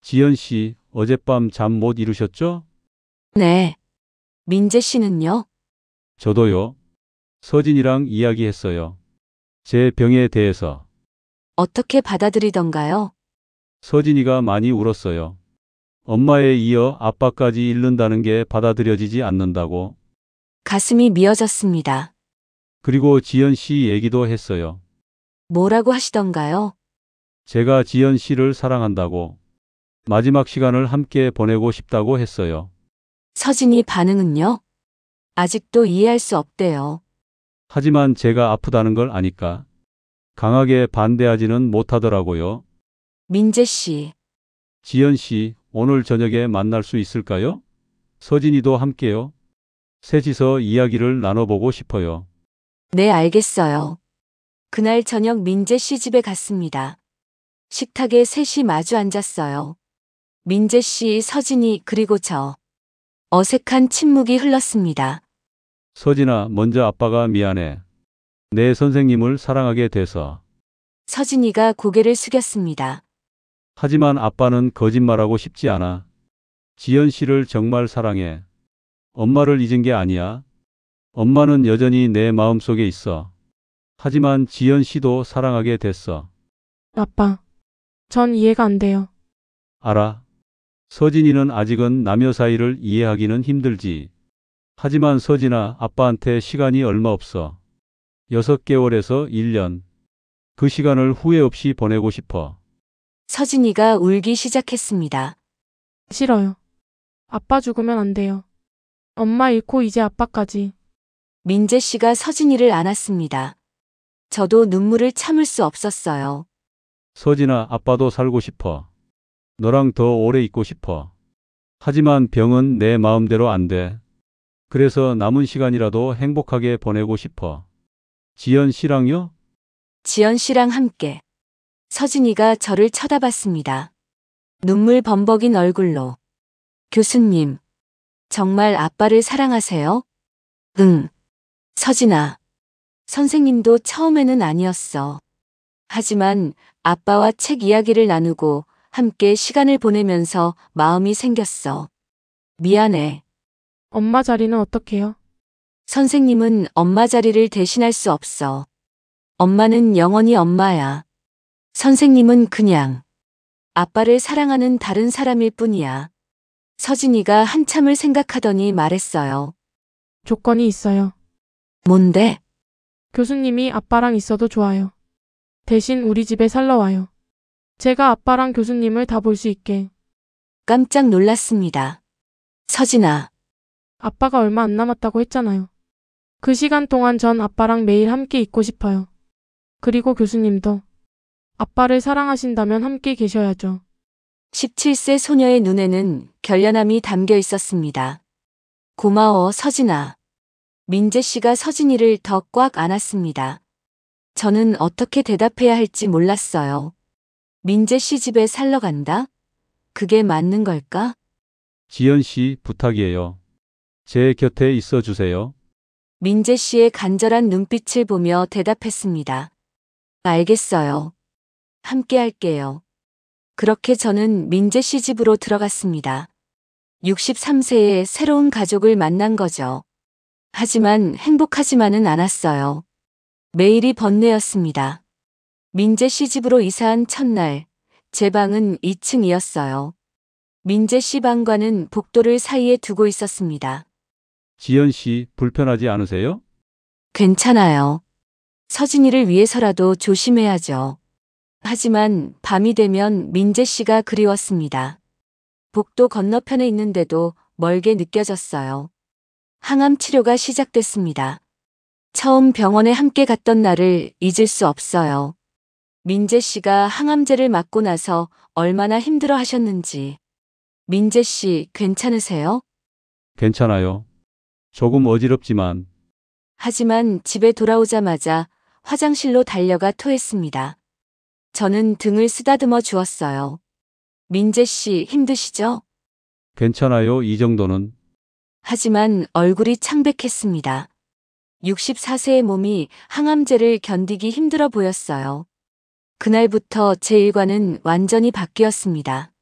지연 씨, 어젯밤 잠 못 이루셨죠? 네. 민재 씨는요? 저도요. 서진이랑 이야기했어요. 제 병에 대해서. 어떻게 받아들이던가요? 서진이가 많이 울었어요. 엄마에 이어 아빠까지 잃는다는 게 받아들여지지 않는다고. 가슴이 미어졌습니다. 그리고 지연 씨 얘기도 했어요. 뭐라고 하시던가요? 제가 지연 씨를 사랑한다고. 마지막 시간을 함께 보내고 싶다고 했어요. 서진이 반응은요? 아직도 이해할 수 없대요. 하지만 제가 아프다는 걸 아니까 강하게 반대하지는 못하더라고요. 민재 씨, 지연 씨, 오늘 저녁에 만날 수 있을까요? 서진이도 함께요. 셋이서 이야기를 나눠보고 싶어요. 네, 알겠어요. 그날 저녁 민재 씨 집에 갔습니다. 식탁에 셋이 마주 앉았어요. 민재 씨, 서진이, 그리고 저. 어색한 침묵이 흘렀습니다. 서진아, 먼저 아빠가 미안해. 내 선생님을 사랑하게 돼서. 서진이가 고개를 숙였습니다. 하지만 아빠는 거짓말하고 싶지 않아. 지연 씨를 정말 사랑해. 엄마를 잊은 게 아니야. 엄마는 여전히 내 마음속에 있어. 하지만 지연 씨도 사랑하게 됐어. 아빠, 전 이해가 안 돼요. 알아. 서진이는 아직은 남녀 사이를 이해하기는 힘들지. 하지만 서진아, 아빠한테 시간이 얼마 없어. 6개월에서 1년. 그 시간을 후회 없이 보내고 싶어. 서진이가 울기 시작했습니다. 싫어요. 아빠 죽으면 안 돼요. 엄마 잃고 이제 아빠까지. 민재 씨가 서진이를 안았습니다. 저도 눈물을 참을 수 없었어요. 서진아, 아빠도 살고 싶어. 너랑 더 오래 있고 싶어. 하지만 병은 내 마음대로 안 돼. 그래서 남은 시간이라도 행복하게 보내고 싶어. 지연 씨랑요? 지연 씨랑 함께. 서진이가 저를 쳐다봤습니다. 눈물 범벅인 얼굴로. 교수님, 정말 아빠를 사랑하세요? 응. 서진아. 선생님도 처음에는 아니었어. 하지만 아빠와 책 이야기를 나누고 함께 시간을 보내면서 마음이 생겼어. 미안해. 엄마 자리는 어떡해요? 선생님은 엄마 자리를 대신할 수 없어. 엄마는 영원히 엄마야. 선생님은 그냥 아빠를 사랑하는 다른 사람일 뿐이야. 서진이가 한참을 생각하더니 말했어요. 조건이 있어요. 뭔데? 교수님이 아빠랑 있어도 좋아요. 대신 우리 집에 살러 와요. 제가 아빠랑 교수님을 다 볼 수 있게. 깜짝 놀랐습니다. 서진아, 아빠가 얼마 안 남았다고 했잖아요. 그 시간 동안 전 아빠랑 매일 함께 있고 싶어요. 그리고 교수님도 아빠를 사랑하신다면 함께 계셔야죠. 17세 소녀의 눈에는 결연함이 담겨 있었습니다. 고마워, 서진아. 민재 씨가 서진이를 더 꽉 안았습니다. 저는 어떻게 대답해야 할지 몰랐어요. 민재 씨 집에 살러 간다? 그게 맞는 걸까? 지연 씨, 부탁이에요. 제 곁에 있어 주세요. 민재 씨의 간절한 눈빛을 보며 대답했습니다. 알겠어요. 함께 할게요. 그렇게 저는 민재 씨 집으로 들어갔습니다. 63세의 새로운 가족을 만난 거죠. 하지만 행복하지만은 않았어요. 매일이 번뇌였습니다. 민재 씨 집으로 이사한 첫날, 제 방은 2층이었어요. 민재 씨 방과는 복도를 사이에 두고 있었습니다. 지연 씨, 불편하지 않으세요? 괜찮아요. 서진이를 위해서라도 조심해야죠. 하지만 밤이 되면 민재 씨가 그리웠습니다. 복도 건너편에 있는데도 멀게 느껴졌어요. 항암 치료가 시작됐습니다. 처음 병원에 함께 갔던 날을 잊을 수 없어요. 민재 씨가 항암제를 맞고 나서 얼마나 힘들어 하셨는지. 민재 씨, 괜찮으세요? 괜찮아요. 조금 어지럽지만. 하지만 집에 돌아오자마자 화장실로 달려가 토했습니다. 저는 등을 쓰다듬어 주었어요. 민재 씨 힘드시죠? 괜찮아요, 이 정도는. 하지만 얼굴이 창백했습니다. 64세의 몸이 항암제를 견디기 힘들어 보였어요. 그날부터 제 일과는 완전히 바뀌었습니다.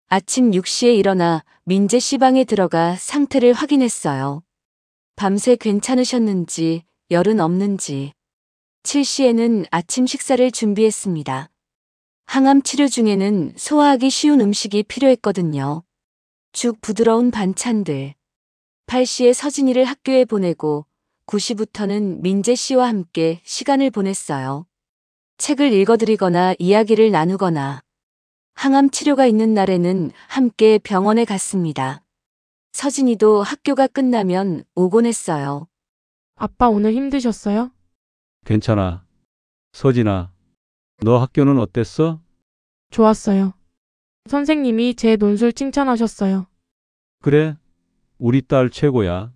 아침 6시에 일어나 민재 씨 방에 들어가 상태를 확인했어요. 밤새 괜찮으셨는지, 열은 없는지. 7시에는 아침 식사를 준비했습니다. 항암 치료 중에는 소화하기 쉬운 음식이 필요했거든요. 죽 부드러운 반찬들. 8시에 서진이를 학교에 보내고 9시부터는 민재 씨와 함께 시간을 보냈어요. 책을 읽어드리거나 이야기를 나누거나 항암 치료가 있는 날에는 함께 병원에 갔습니다. 서진이도 학교가 끝나면 오곤 했어요. 아빠 오늘 힘드셨어요? 괜찮아. 서진아, 너 학교는 어땠어? 좋았어요. 선생님이 제 논술 칭찬하셨어요. 그래? 우리 딸 최고야.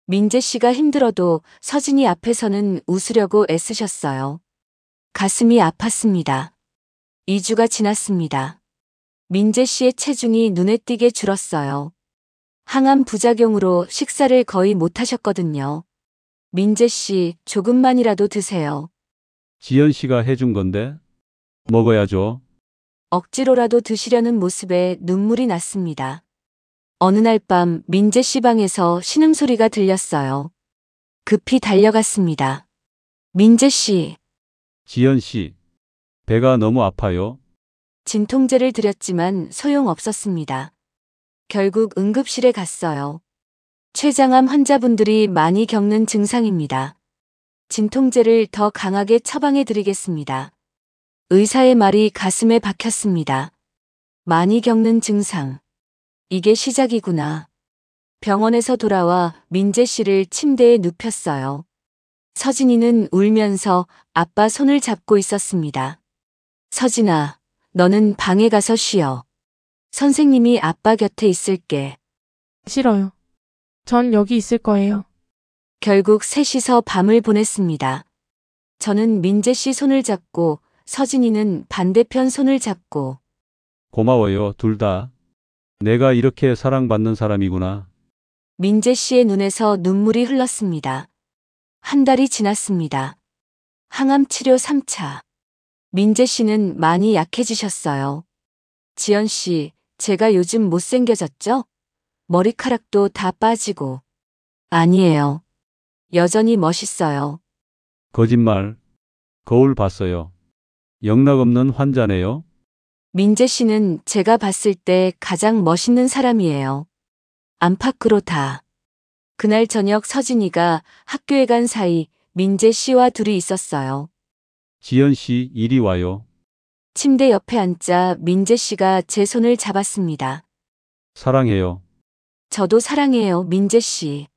민재 씨가 힘들어도 서진이 앞에서는 웃으려고 애쓰셨어요. 가슴이 아팠습니다. 2주가 지났습니다. 민재 씨의 체중이 눈에 띄게 줄었어요. 항암 부작용으로 식사를 거의 못 하셨거든요. 민재 씨, 조금만이라도 드세요. 지연 씨가 해준 건데 먹어야죠. 억지로라도 드시려는 모습에 눈물이 났습니다. 어느 날 밤 민재 씨 방에서 신음소리가 들렸어요. 급히 달려갔습니다. 민재 씨, 지연 씨, 배가 너무 아파요. 진통제를 드렸지만 소용없었습니다. 결국 응급실에 갔어요. 췌장암 환자분들이 많이 겪는 증상입니다. 진통제를 더 강하게 처방해 드리겠습니다. 의사의 말이 가슴에 박혔습니다. 많이 겪는 증상. 이게 시작이구나. 병원에서 돌아와 민재 씨를 침대에 눕혔어요. 서진이는 울면서 아빠 손을 잡고 있었습니다. 서진아, 너는 방에 가서 쉬어. 선생님이 아빠 곁에 있을게. 싫어요. 전 여기 있을 거예요. 결국 셋이서 밤을 보냈습니다. 저는 민재 씨 손을 잡고 서진이는 반대편 손을 잡고 고마워요, 둘 다. 내가 이렇게 사랑받는 사람이구나. 민재 씨의 눈에서 눈물이 흘렀습니다. 한 달이 지났습니다. 항암 치료 3차. 민재 씨는 많이 약해지셨어요. 지연 씨, 제가 요즘 못생겨졌죠? 머리카락도 다 빠지고. 아니에요. 여전히 멋있어요. 거짓말. 거울 봤어요. 영락 없는 환자네요. 민재 씨는 제가 봤을 때 가장 멋있는 사람이에요. 안팎으로 다. 그날 저녁 서진이가 학교에 간 사이 민재 씨와 둘이 있었어요. 지연 씨, 이리 와요. 침대 옆에 앉자 민재 씨가 제 손을 잡았습니다. 사랑해요. 저도 사랑해요, 민재 씨.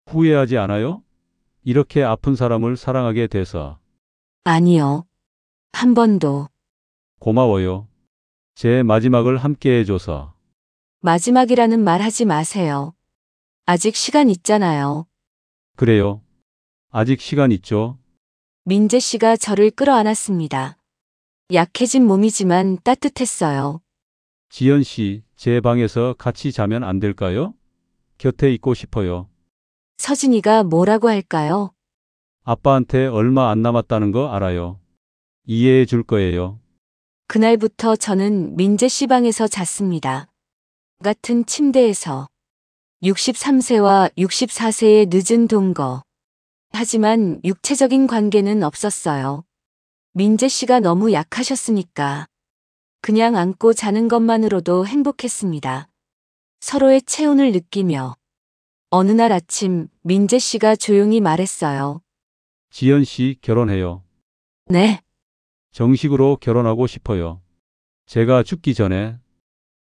후회하지 않아요? 이렇게 아픈 사람을 사랑하게 돼서. 아니요. 한 번도. 고마워요. 제 마지막을 함께 해줘서. 마지막이라는 말 하지 마세요. 아직 시간 있잖아요. 그래요. 아직 시간 있죠. 민재 씨가 저를 끌어안았습니다. 약해진 몸이지만 따뜻했어요. 지연 씨, 제 방에서 같이 자면 안 될까요? 곁에 있고 싶어요. 서진이가 뭐라고 할까요? 아빠한테 얼마 안 남았다는 거 알아요. 이해해 줄 거예요. 그날부터 저는 민재 씨 방에서 잤습니다. 같은 침대에서 63세와 64세의 늦은 동거. 하지만 육체적인 관계는 없었어요. 민재 씨가 너무 약하셨으니까. 그냥 안고 자는 것만으로도 행복했습니다. 서로의 체온을 느끼며. 어느 날 아침 민재 씨가 조용히 말했어요. 지연 씨, 결혼해요. 네, 정식으로 결혼하고 싶어요. 제가 죽기 전에.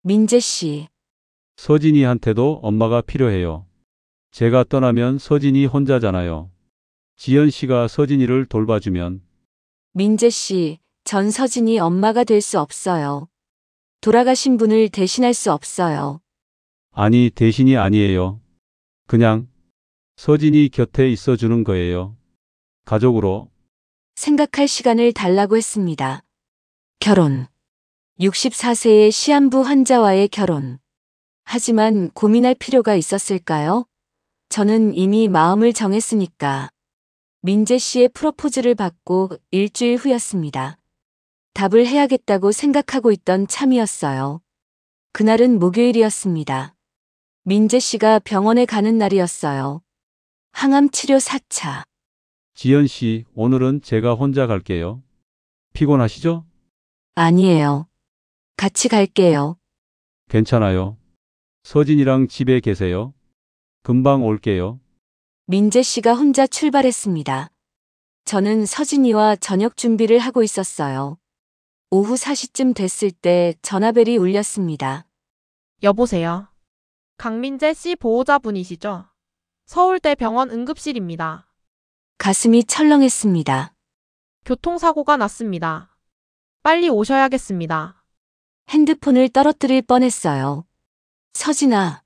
민재 씨. 서진이한테도 엄마가 필요해요. 제가 떠나면 서진이 혼자잖아요. 지연 씨가 서진이를 돌봐주면. 민재 씨, 전 서진이 엄마가 될 수 없어요. 돌아가신 분을 대신할 수 없어요. 아니, 대신이 아니에요. 그냥 서진이 곁에 있어주는 거예요. 가족으로. 생각할 시간을 달라고 했습니다. 결혼. 64세의 시한부 환자와의 결혼. 하지만 고민할 필요가 있었을까요? 저는 이미 마음을 정했으니까. 민재 씨의 프로포즈를 받고 일주일 후였습니다. 답을 해야겠다고 생각하고 있던 참이었어요. 그날은 목요일이었습니다. 민재 씨가 병원에 가는 날이었어요. 항암 치료 4차. 지연 씨, 오늘은 제가 혼자 갈게요. 피곤하시죠? 아니에요. 같이 갈게요. 괜찮아요. 서진이랑 집에 계세요. 금방 올게요. 민재 씨가 혼자 출발했습니다. 저는 서진이와 저녁 준비를 하고 있었어요. 오후 4시쯤 됐을 때 전화벨이 울렸습니다. 여보세요. 강민재 씨 보호자분이시죠? 서울대 병원 응급실입니다. 가슴이 철렁했습니다. 교통사고가 났습니다. 빨리 오셔야겠습니다. 핸드폰을 떨어뜨릴 뻔했어요. 서진아,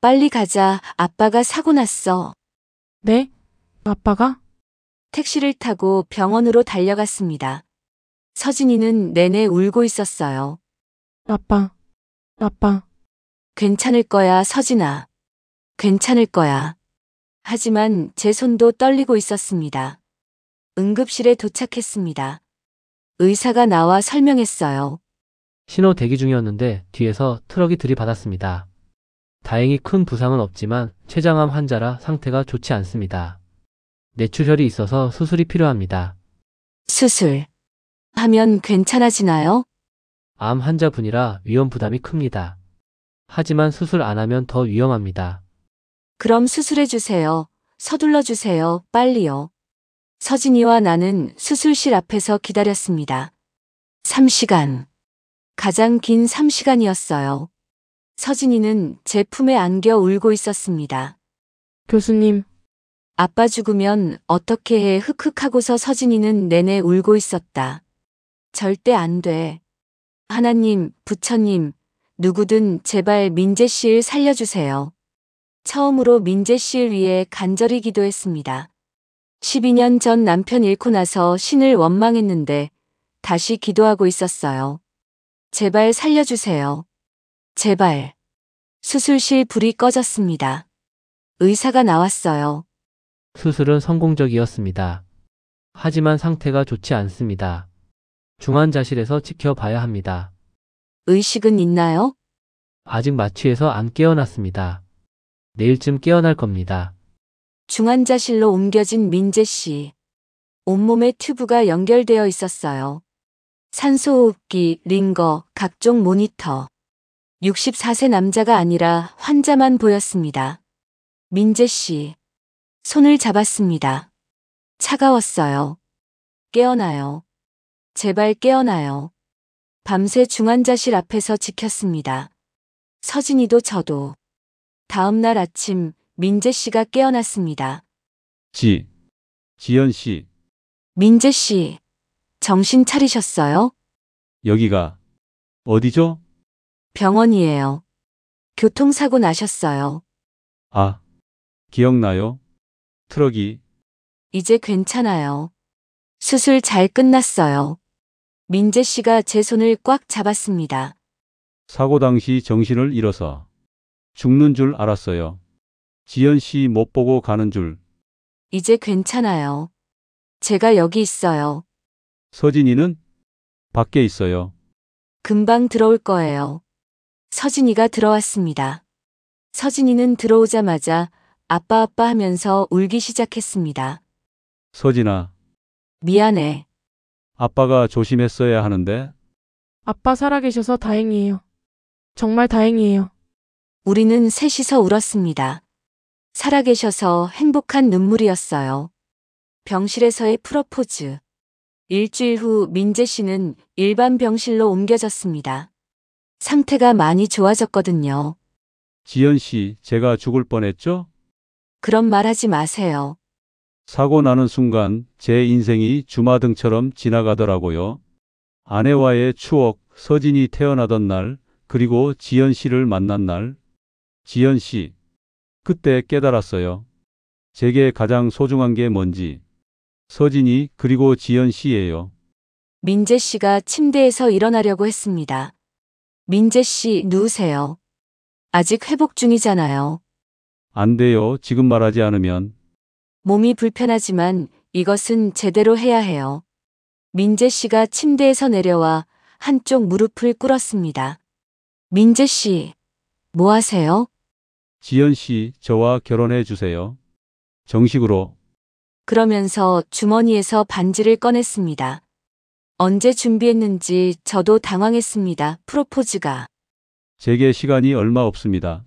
빨리 가자. 아빠가 사고 났어. 네? 아빠가? 택시를 타고 병원으로 달려갔습니다. 서진이는 내내 울고 있었어요. 아빠. 괜찮을 거야, 서진아. 괜찮을 거야. 하지만 제 손도 떨리고 있었습니다. 응급실에 도착했습니다. 의사가 나와 설명했어요. 신호 대기 중이었는데 뒤에서 트럭이 들이받았습니다. 다행히 큰 부상은 없지만 췌장암 환자라 상태가 좋지 않습니다. 뇌출혈이 있어서 수술이 필요합니다. 수술. 하면 괜찮아지나요? 암 환자분이라 위험 부담이 큽니다. 하지만 수술 안 하면 더 위험합니다. 그럼 수술해 주세요. 서둘러 주세요. 빨리요. 서진이와 나는 수술실 앞에서 기다렸습니다. 3시간. 가장 긴 3시간이었어요. 서진이는 제 품에 안겨 울고 있었습니다. 교수님, 아빠 죽으면 어떻게 해 흑흑하고서 서진이는 내내 울고 있었다. 절대 안 돼. 하나님, 부처님, 누구든 제발 민재 씨를 살려주세요. 처음으로 민재 씨를 위해 간절히 기도했습니다. 12년 전 남편 잃고 나서 신을 원망했는데 다시 기도하고 있었어요. 제발 살려주세요. 제발. 수술실 불이 꺼졌습니다. 의사가 나왔어요. 수술은 성공적이었습니다. 하지만 상태가 좋지 않습니다. 중환자실에서 지켜봐야 합니다. 의식은 있나요? 아직 마취해서 안 깨어났습니다. 내일쯤 깨어날 겁니다. 중환자실로 옮겨진 민재 씨. 온몸에 튜브가 연결되어 있었어요. 산소호흡기, 링거, 각종 모니터. 64세 남자가 아니라 환자만 보였습니다. 민재 씨. 손을 잡았습니다. 차가웠어요. 깨어나요. 제발 깨어나요. 밤새 중환자실 앞에서 지켰습니다. 서진이도 저도. 다음 날 아침 민재 씨가 깨어났습니다. 지연 씨, 민재 씨, 정신 차리셨어요? 여기가 어디죠? 병원이에요. 교통사고 나셨어요. 아, 기억나요? 트럭이. 이제 괜찮아요. 수술 잘 끝났어요. 민재 씨가 제 손을 꽉 잡았습니다. 사고 당시 정신을 잃어서 죽는 줄 알았어요. 지연 씨 못 보고 가는 줄. 이제 괜찮아요. 제가 여기 있어요. 서진이는 밖에 있어요. 금방 들어올 거예요. 서진이가 들어왔습니다. 서진이는 들어오자마자 아빠 하면서 울기 시작했습니다. 서진아, 미안해. 아빠가 조심했어야 하는데. 아빠 살아계셔서 다행이에요. 정말 다행이에요. 우리는 셋이서 울었습니다. 살아계셔서 행복한 눈물이었어요. 병실에서의 프로포즈. 일주일 후 민재 씨는 일반 병실로 옮겨졌습니다. 상태가 많이 좋아졌거든요. 지연 씨, 제가 죽을 뻔했죠? 그런 말 하지 마세요. 사고 나는 순간 제 인생이 주마등처럼 지나가더라고요. 아내와의 추억, 서진이 태어나던 날, 그리고 지연 씨를 만난 날. 지연 씨, 그때 깨달았어요. 제게 가장 소중한 게 뭔지. 서진이 그리고 지연 씨예요. 민재 씨가 침대에서 일어나려고 했습니다. 민재 씨, 누우세요. 아직 회복 중이잖아요. 안 돼요. 지금 말하지 않으면. 몸이 불편하지만 이것은 제대로 해야 해요. 민재 씨가 침대에서 내려와 한쪽 무릎을 꿇었습니다. 민재 씨, 뭐 하세요? 지연 씨, 저와 결혼해 주세요. 정식으로. 그러면서 주머니에서 반지를 꺼냈습니다. 언제 준비했는지 저도 당황했습니다. 프로포즈가. 제게 시간이 얼마 없습니다.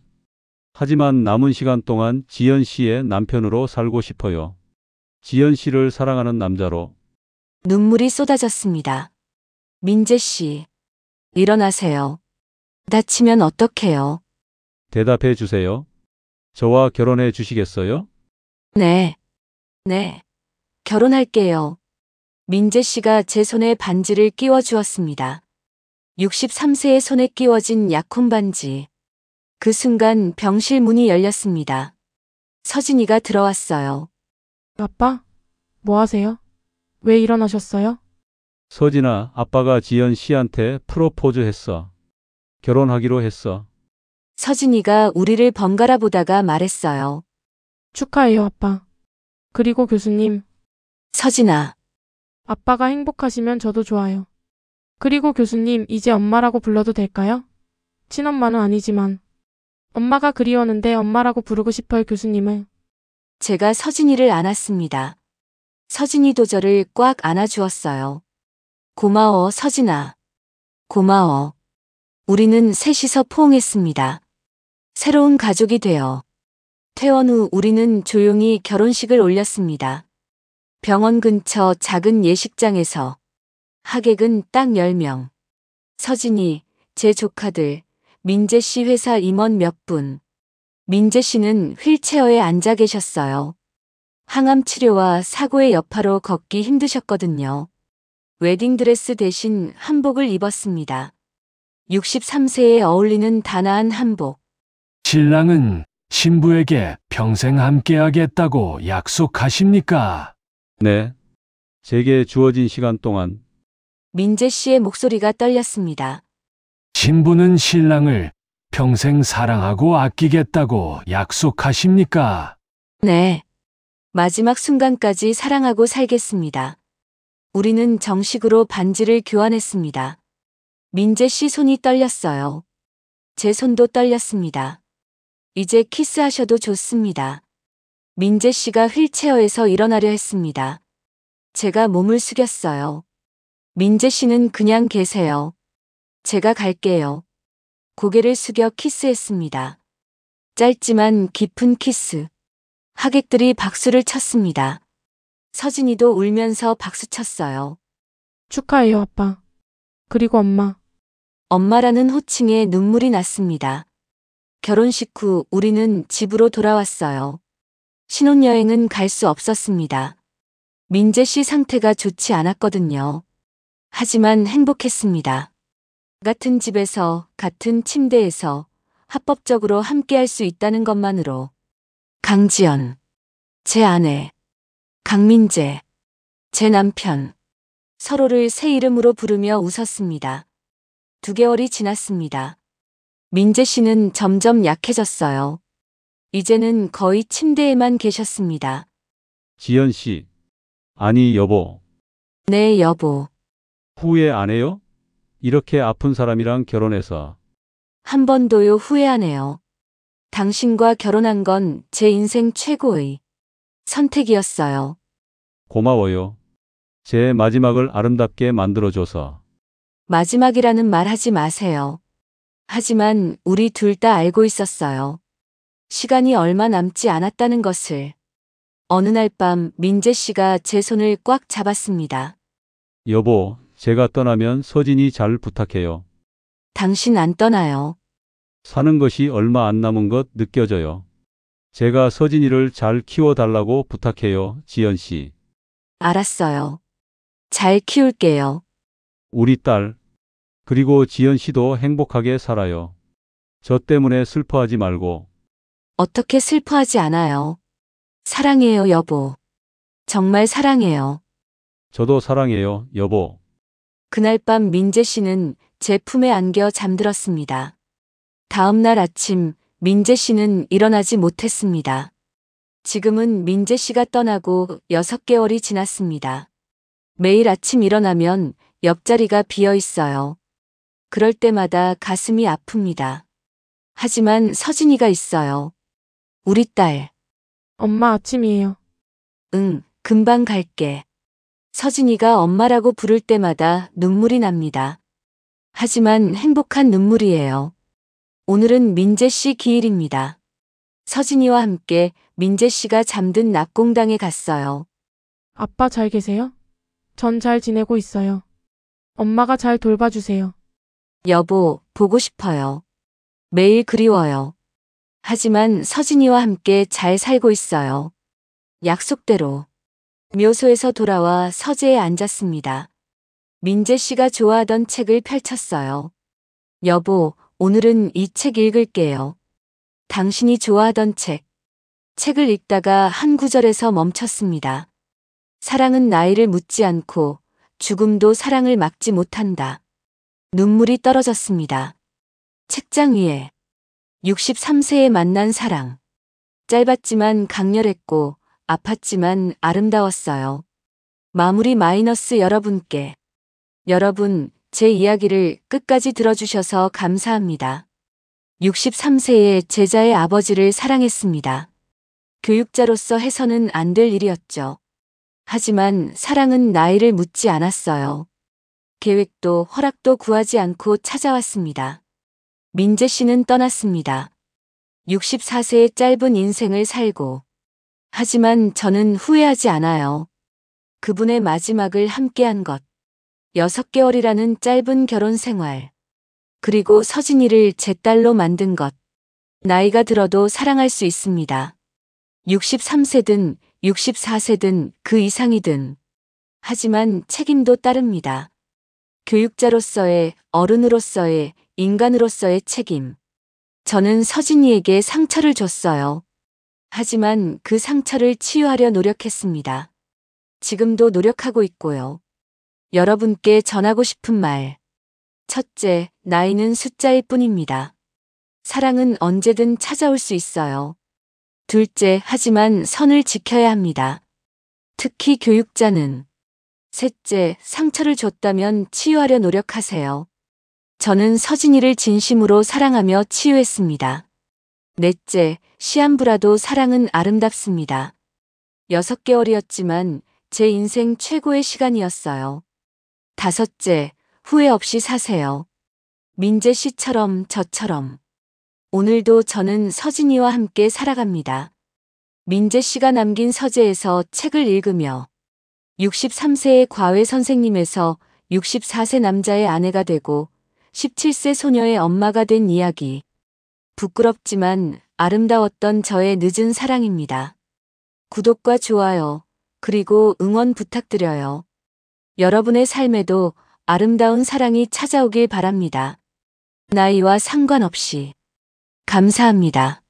하지만 남은 시간 동안 지연 씨의 남편으로 살고 싶어요. 지연 씨를 사랑하는 남자로. 눈물이 쏟아졌습니다. 민재 씨, 일어나세요. 다치면 어떡해요? 대답해 주세요. 저와 결혼해 주시겠어요? 네. 네. 결혼할게요. 민재 씨가 제 손에 반지를 끼워 주었습니다. 63세의 손에 끼워진 약혼 반지. 그 순간 병실 문이 열렸습니다. 서진이가 들어왔어요. 아빠? 뭐 하세요? 왜 일어나셨어요? 서진아, 아빠가 지연 씨한테 프로포즈 했어. 결혼하기로 했어. 서진이가 우리를 번갈아 보다가 말했어요. 축하해요, 아빠. 그리고 교수님, 서진아, 아빠가 행복하시면 저도 좋아요. 그리고 교수님, 이제 엄마라고 불러도 될까요? 친엄마는 아니지만. 엄마가 그리웠는데 엄마라고 부르고 싶어요, 교수님을. 제가 서진이를 안았습니다. 서진이도 저를 꽉 안아주었어요. 고마워, 서진아. 고마워. 우리는 셋이서 포옹했습니다. 새로운 가족이 되어. 퇴원 후 우리는 조용히 결혼식을 올렸습니다. 병원 근처 작은 예식장에서. 하객은 딱 10명. 서진이, 제 조카들, 민재 씨 회사 임원 몇 분. 민재 씨는 휠체어에 앉아 계셨어요. 항암 치료와 사고의 여파로 걷기 힘드셨거든요. 웨딩드레스 대신 한복을 입었습니다. 63세에 어울리는 단아한 한복. 신랑은 신부에게 평생 함께하겠다고 약속하십니까? 네. 제게 주어진 시간 동안 민재 씨의 목소리가 떨렸습니다. 신부는 신랑을 평생 사랑하고 아끼겠다고 약속하십니까? 네. 마지막 순간까지 사랑하고 살겠습니다. 우리는 정식으로 반지를 교환했습니다. 민재 씨 손이 떨렸어요. 제 손도 떨렸습니다. 이제 키스하셔도 좋습니다. 민재 씨가 휠체어에서 일어나려 했습니다. 제가 몸을 숙였어요. 민재 씨는 그냥 계세요. 제가 갈게요. 고개를 숙여 키스했습니다. 짧지만 깊은 키스. 하객들이 박수를 쳤습니다. 서진이도 울면서 박수쳤어요. 축하해요, 아빠. 그리고 엄마. 엄마라는 호칭에 눈물이 났습니다. 결혼식 후 우리는 집으로 돌아왔어요. 신혼여행은 갈 수 없었습니다. 민재 씨 상태가 좋지 않았거든요. 하지만 행복했습니다. 같은 집에서, 같은 침대에서 합법적으로 함께할 수 있다는 것만으로. 강지연, 제 아내, 강민재, 제 남편, 서로를 새 이름으로 부르며 웃었습니다. 2개월이 지났습니다. 민재 씨는 점점 약해졌어요. 이제는 거의 침대에만 계셨습니다. 지연 씨. 아니, 여보. 네, 여보. 후회 안 해요? 이렇게 아픈 사람이랑 결혼해서. 한 번도요 후회하네요. 당신과 결혼한 건 제 인생 최고의 선택이었어요. 고마워요. 제 마지막을 아름답게 만들어줘서. 마지막이라는 말 하지 마세요. 하지만 우리 둘 다 알고 있었어요. 시간이 얼마 남지 않았다는 것을. 어느 날 밤 민재 씨가 제 손을 꽉 잡았습니다. 여보, 제가 떠나면 서진이 잘 부탁해요. 당신 안 떠나요. 사는 것이 얼마 안 남은 것 느껴져요. 제가 서진이를 잘 키워달라고 부탁해요, 지연 씨. 알았어요. 잘 키울게요. 우리 딸. 그리고 지연 씨도 행복하게 살아요. 저 때문에 슬퍼하지 말고. 어떻게 슬퍼하지 않아요. 사랑해요, 여보. 정말 사랑해요. 저도 사랑해요, 여보. 그날 밤 민재 씨는 제 품에 안겨 잠들었습니다. 다음 날 아침 민재 씨는 일어나지 못했습니다. 지금은 민재 씨가 떠나고 6개월이 지났습니다. 매일 아침 일어나면 옆자리가 비어 있어요. 그럴 때마다 가슴이 아픕니다. 하지만 서진이가 있어요. 우리 딸. 엄마 아침이에요. 응, 금방 갈게. 서진이가 엄마라고 부를 때마다 눈물이 납니다. 하지만 행복한 눈물이에요. 오늘은 민재 씨 기일입니다. 서진이와 함께 민재 씨가 잠든 낙공당에 갔어요. 아빠 잘 계세요? 전 잘 지내고 있어요. 엄마가 잘 돌봐주세요. 여보, 보고 싶어요. 매일 그리워요. 하지만 서진이와 함께 잘 살고 있어요. 약속대로. 묘소에서 돌아와 서재에 앉았습니다. 민재 씨가 좋아하던 책을 펼쳤어요. 여보, 오늘은 이 책 읽을게요. 당신이 좋아하던 책. 책을 읽다가 한 구절에서 멈췄습니다. 사랑은 나이를 묻지 않고 죽음도 사랑을 막지 못한다. 눈물이 떨어졌습니다. 책장 위에 63세에 만난 사랑. 짧았지만 강렬했고 아팠지만 아름다웠어요. 마무리 마이너스 여러분께. 여러분, 제 이야기를 끝까지 들어주셔서 감사합니다. 63세의 제자의 아버지를 사랑했습니다. 교육자로서 해서는 안 될 일이었죠. 하지만 사랑은 나이를 묻지 않았어요. 계획도 허락도 구하지 않고 찾아왔습니다. 민재 씨는 떠났습니다. 64세의 짧은 인생을 살고. 하지만 저는 후회하지 않아요. 그분의 마지막을 함께한 것. 6개월이라는 짧은 결혼 생활. 그리고 서진이를 제 딸로 만든 것. 나이가 들어도 사랑할 수 있습니다. 63세든 64세든 그 이상이든. 하지만 책임도 따릅니다. 교육자로서의, 어른으로서의, 인간으로서의 책임. 저는 서진이에게 상처를 줬어요. 하지만 그 상처를 치유하려 노력했습니다. 지금도 노력하고 있고요. 여러분께 전하고 싶은 말. 첫째, 나이는 숫자일 뿐입니다. 사랑은 언제든 찾아올 수 있어요. 둘째, 하지만 선을 지켜야 합니다. 특히 교육자는. 셋째, 상처를 줬다면 치유하려 노력하세요. 저는 서진이를 진심으로 사랑하며 치유했습니다. 넷째, 시한부라도 사랑은 아름답습니다. 6개월이었지만 제 인생 최고의 시간이었어요. 다섯째, 후회 없이 사세요. 민재 씨처럼 저처럼. 오늘도 저는 서진이와 함께 살아갑니다. 민재 씨가 남긴 서재에서 책을 읽으며 63세의 과외 선생님에서 64세 남자의 아내가 되고 17세 소녀의 엄마가 된 이야기. 부끄럽지만 아름다웠던 저의 늦은 사랑입니다. 구독과 좋아요, 그리고 응원 부탁드려요. 여러분의 삶에도 아름다운 사랑이 찾아오길 바랍니다. 나이와 상관없이. 감사합니다.